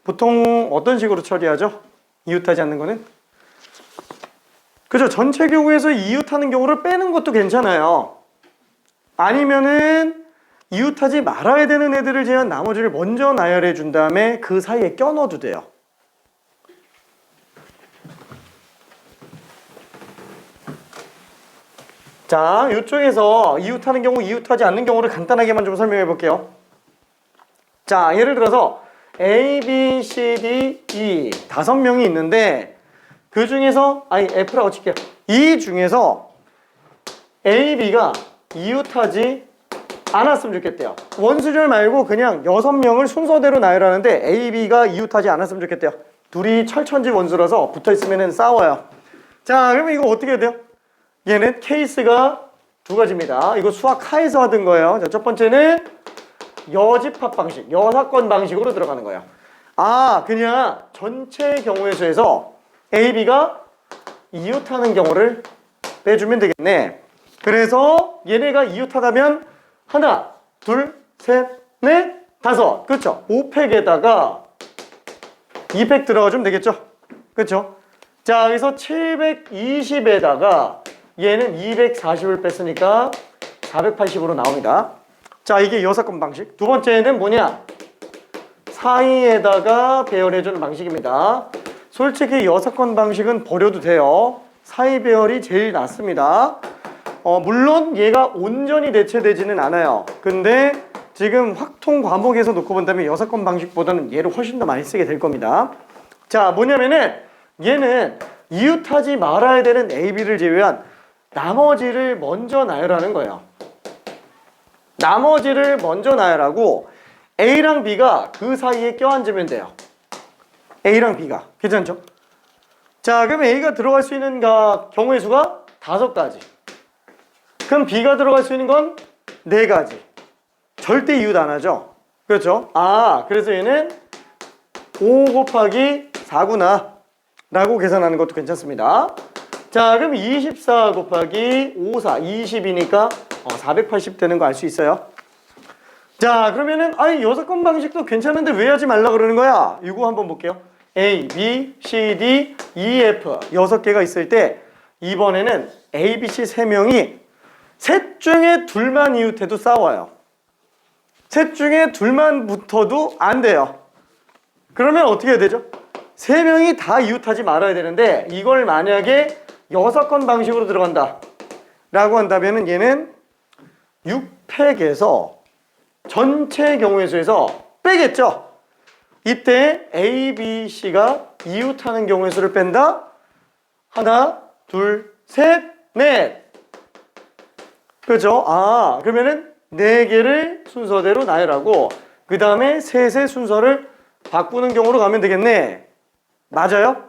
S1: 보통 어떤 식으로 처리하죠? 이웃하지 않는 거는? 그죠? 전체 경우에서 이웃하는 경우를 빼는 것도 괜찮아요. 아니면은 이웃하지 말아야 되는 애들을 제한 나머지를 먼저 나열해 준 다음에 그 사이에 껴 넣어도 돼요. 자, 이쪽에서 이웃하는 경우, 이웃하지 않는 경우를 간단하게만 좀 설명해 볼게요. 자, 예를 들어서 A, B, C, D, E 5명이 있는데 그 중에서 F라고 칠게요. 이 중에서 A, B가 이웃하지 않았으면 좋겠대요. 원수절 말고 그냥 6명을 순서대로 나열하는데 A, B가 이웃하지 않았으면 좋겠대요. 둘이 철천지 원수라서 붙어있으면 싸워요. 자, 그러면 이거 어떻게 해야 돼요? 얘는 케이스가 2가지입니다. 이거 수학 하에서 하던 거예요. 자, 첫 번째는 여집합 방식, 여사건 방식으로 들어가는 거예요. 아, 그냥 전체 경우의 수에서 A, B가 이웃하는 경우를 빼주면 되겠네. 그래서 얘네가 이웃하다면 하나, 둘, 셋, 넷, 5. 그렇죠? 5팩에다가 2팩 들어가주면 되겠죠? 그렇죠? 자, 여기서 720에다가 얘는 240을 뺐으니까 480으로 나옵니다. 자, 이게 여사건 방식. 두 번째는 뭐냐? 사이에다가 배열해주는 방식입니다. 솔직히 여사건 방식은 버려도 돼요. 사이 배열이 제일 낫습니다. 물론 얘가 온전히 대체되지는 않아요. 근데 지금 확통 과목에서 놓고 본다면 여사건 방식보다는 얘를 훨씬 더 많이 쓰게 될 겁니다. 자, 뭐냐면은 얘는 이웃하지 말아야 되는 A, B를 제외한 나머지를 먼저 나열하는 거예요. 나머지를 먼저 나열하고 A랑 B가 그 사이에 껴앉으면 돼요. A랑 B가. 괜찮죠? 자, 그럼 A가 들어갈 수 있는 경우의 수가 5가지. 그럼 B가 들어갈 수 있는 건 4가지. 절대 이웃 안 하죠? 그렇죠? 아, 그래서 얘는 5 곱하기 4구나 라고 계산하는 것도 괜찮습니다. 자, 그럼 24 곱하기 5, 4, 20이니까 480 되는 거 알 수 있어요. 자, 그러면은 여사건 방식도 괜찮은데 왜 하지 말라 그러는 거야? 이거 한번 볼게요. A, B, C, D, E, F 6개가 있을 때 이번에는 A, B, C 3명이 셋 중에 둘만 이웃해도 싸워요. 셋 중에 둘만 붙어도 안 돼요. 그러면 어떻게 해야 되죠? 3명이 다 이웃하지 말아야 되는데 이걸 만약에 여사건 방식으로 들어간다 라고 한다면 얘는 6팩에서 전체 경우의 수에서 빼겠죠. 이때 A, B, C가 이웃하는 경우의 수를 뺀다. 하나, 둘, 셋, 넷. 그렇죠? 그러면은 4개를 순서대로 나열하고 그 다음에 셋의 순서를 바꾸는 경우로 가면 되겠네. 맞아요?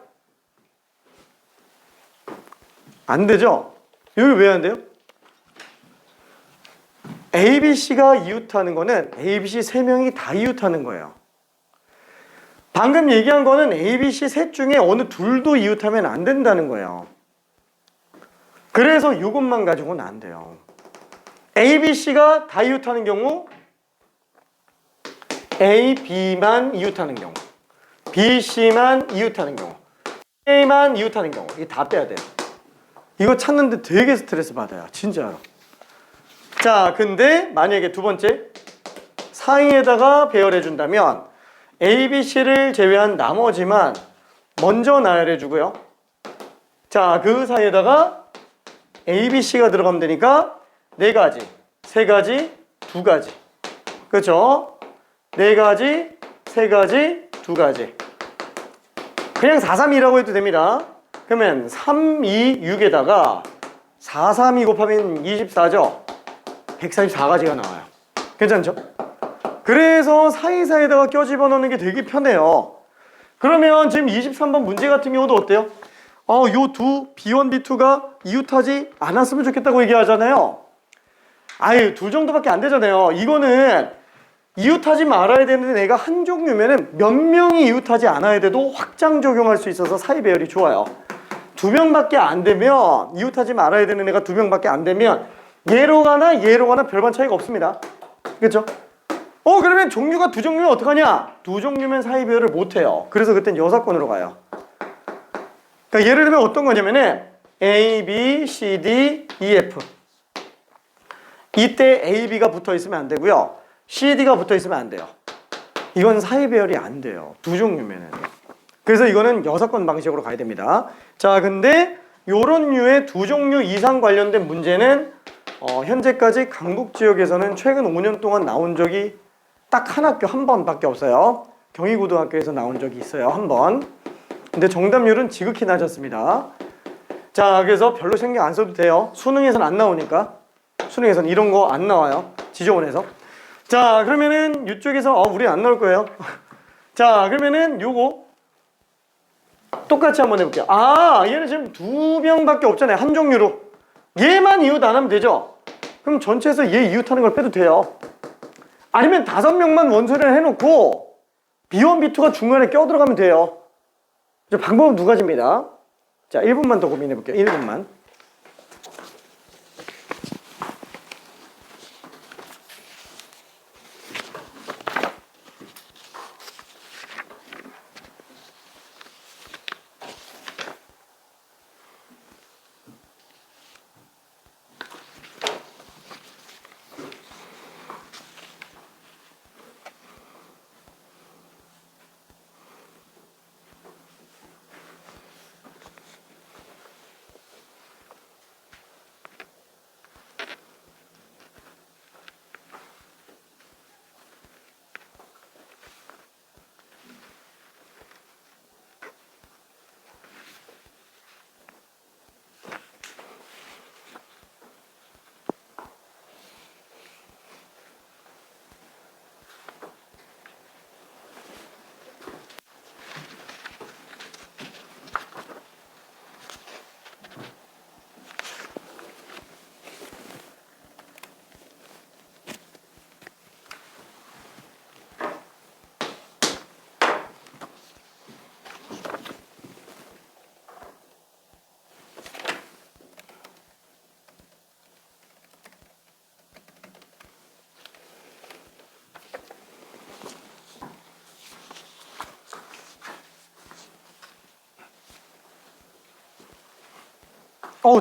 S1: 안 되죠? 여기 왜 안 돼요? A, B, C가 이웃하는 거는 A, B, C 3명이 다 이웃하는 거예요. 방금 얘기한 거는 A, B, C 셋 중에 어느 둘도 이웃하면 안 된다는 거예요. 그래서 이것만 가지고는 안 돼요. A, B, C가 다 이웃하는 경우 A, B만 이웃하는 경우 B, C만 이웃하는 경우 A만 이웃하는 경우 이게 다 빼야 돼요. 이거 찾는데 되게 스트레스 받아요. 진짜로. 자, 근데 만약에 두 번째 사이에다가 배열해 준다면 A, B, C를 제외한 나머지만 먼저 나열해 주고요. 자, 그 사이에다가 A, B, C가 들어가면 되니까 4가지, 3가지, 2가지. 그렇죠? 4가지, 3가지, 2가지. 그냥 4, 3, 2라고 해도 됩니다. 그러면 3, 2, 6에다가 4, 3, 2 곱하면 24죠? 144가지가 나와요. 괜찮죠? 그래서 사이사이에다가 껴집어 넣는 게 되게 편해요. 그러면 지금 23번 문제 같은 경우도 어때요? 요 두 B1, B2가 이웃하지 않았으면 좋겠다고 얘기하잖아요. 아유, 둘 정도밖에 안 되잖아요. 이거는 이웃하지 말아야 되는데 내가 한 종류면은 몇 명이 이웃하지 않아야 돼도 확장 적용할 수 있어서 사이 배열이 좋아요. 2명밖에 안 되면 이웃하지 말아야 되는 애가 2명밖에 안 되면 얘로 가나 별반 차이가 없습니다. 그렇죠? 그러면 종류가 2종류면 어떡하냐? 2종류면 사이 배열을 못해요. 그래서 그땐 여사건으로 가요. 그러니까 예를 들면 어떤 거냐면은 A, B, C, D, E, F. 이때 A, B가 붙어 있으면 안 되고요. C, D가 붙어 있으면 안 돼요. 이건 사이 배열이 안 돼요. 2종류면은. 그래서 이거는 여사건 방식으로 가야 됩니다. 자, 근데 요런 류의 2종류 이상 관련된 문제는 현재까지 강북 지역에서는 최근 5년 동안 나온 적이 딱 한 학교 한 번밖에 없어요. 경희고등학교에서 나온 적이 있어요. 한 번. 근데 정답률은 지극히 낮았습니다. 자, 그래서 별로 신경 안 써도 돼요. 수능에서는 안 나오니까. 수능에서는 이런 거 안 나와요. 지저분해서. 자, 그러면은 이쪽에서 우리 안 나올 거예요. 자, 그러면은 요거 똑같이 한번 해볼게요. 얘는 지금 2명밖에 없잖아요. 한 종류로. 얘만 이웃 안 하면 되죠? 그럼 전체에서 얘 이웃하는 걸 빼도 돼요. 아니면 5명만 원소리를 해놓고 B1, B2가 중간에 껴들어가면 돼요. 방법은 2가지입니다. 자, 1분만 더 고민해볼게요. 1분만.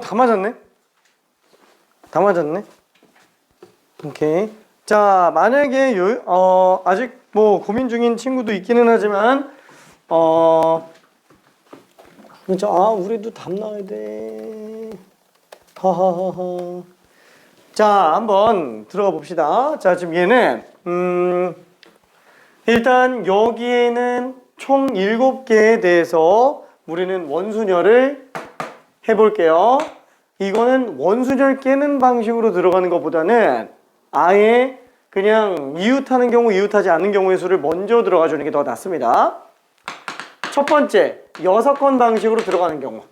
S1: 다 맞았네. 다 맞았네. 오케이. 자, 만약에 아직 뭐 고민 중인 친구도 있기는 하지만 그렇죠. 우리도 답 나와야 돼. 하하하하. 자, 한번 들어가 봅시다. 자, 지금 얘는 일단 여기에는 총 7개에 대해서 우리는 원순열을 해볼게요. 이거는 원순열 깨는 방식으로 들어가는 것보다는 아예 그냥 이웃하는 경우, 이웃하지 않는 경우의 수를 먼저 들어가 주는 게 더 낫습니다. 첫 번째, 6건 방식으로 들어가는 경우.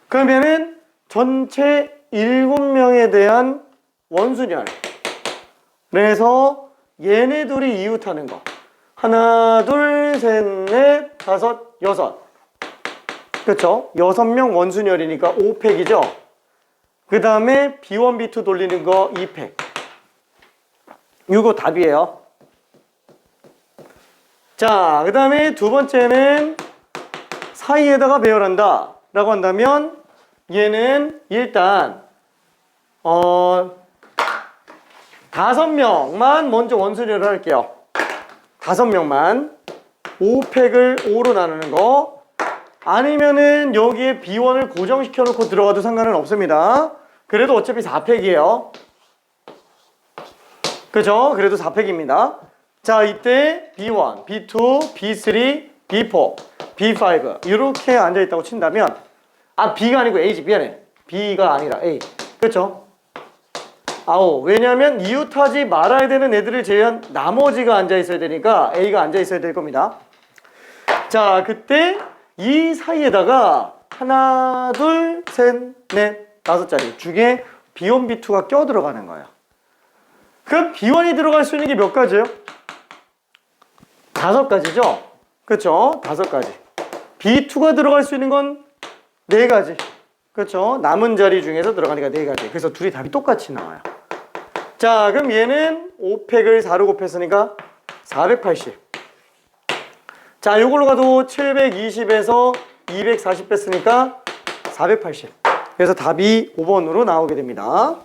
S1: 그러면은 전체 7명에 대한 원순열. 그래서 얘네 둘이 이웃하는 거. 하나, 둘, 셋, 넷, 다섯, 여섯. 그쵸? 6명 원순열이니까 5팩이죠? 그 다음에 B1, B2 돌리는 거 2팩. 이거 답이에요. 자, 그 다음에 두 번째는 사이에다가 배열한다 라고 한다면 얘는 일단 5명만 먼저 원순열을 할게요. 5명만 5팩을 5로 나누는 거. 아니면은 여기에 B1을 고정시켜 놓고 들어가도 상관은 없습니다. 그래도 어차피 4팩이에요. 그죠? 그래도 4팩입니다. 자, 이때 B1, B2, B3, B4, B5 이렇게 앉아있다고 친다면 B가 아니고 A지. 미안해. B가 아니라 A. 그렇죠? 왜냐하면 이웃하지 말아야 되는 애들을 제외한 나머지가 앉아있어야 되니까 A가 앉아있어야 될 겁니다. 자, 그때 이 사이에다가 하나, 둘, 셋, 넷, 5자리 중에 B1, B2가 껴 들어가는 거예요. 그럼 B1이 들어갈 수 있는 게 몇 가지예요? 5가지죠? 그렇죠? 5가지. B2가 들어갈 수 있는 건 4가지. 그렇죠? 남은 자리 중에서 들어가니까 4가지. 그래서 둘이 답이 똑같이 나와요. 자, 그럼 얘는 5팩을 4로 곱했으니까 480. 자, 이걸로 가도 720에서 240 뺐으니까 480. 그래서 답이 5번으로 나오게 됩니다.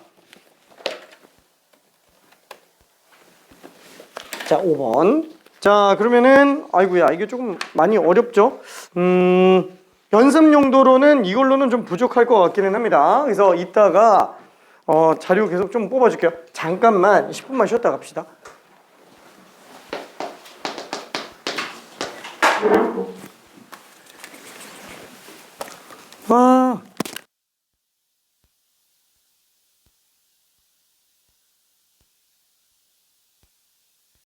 S1: 자, 5번. 자, 그러면은 아이고야, 이게 조금 많이 어렵죠? 연습 용도로는 이걸로는 좀 부족할 것 같기는 합니다. 그래서 이따가 자료 계속 좀 뽑아줄게요. 잠깐만 10분만 쉬었다 갑시다.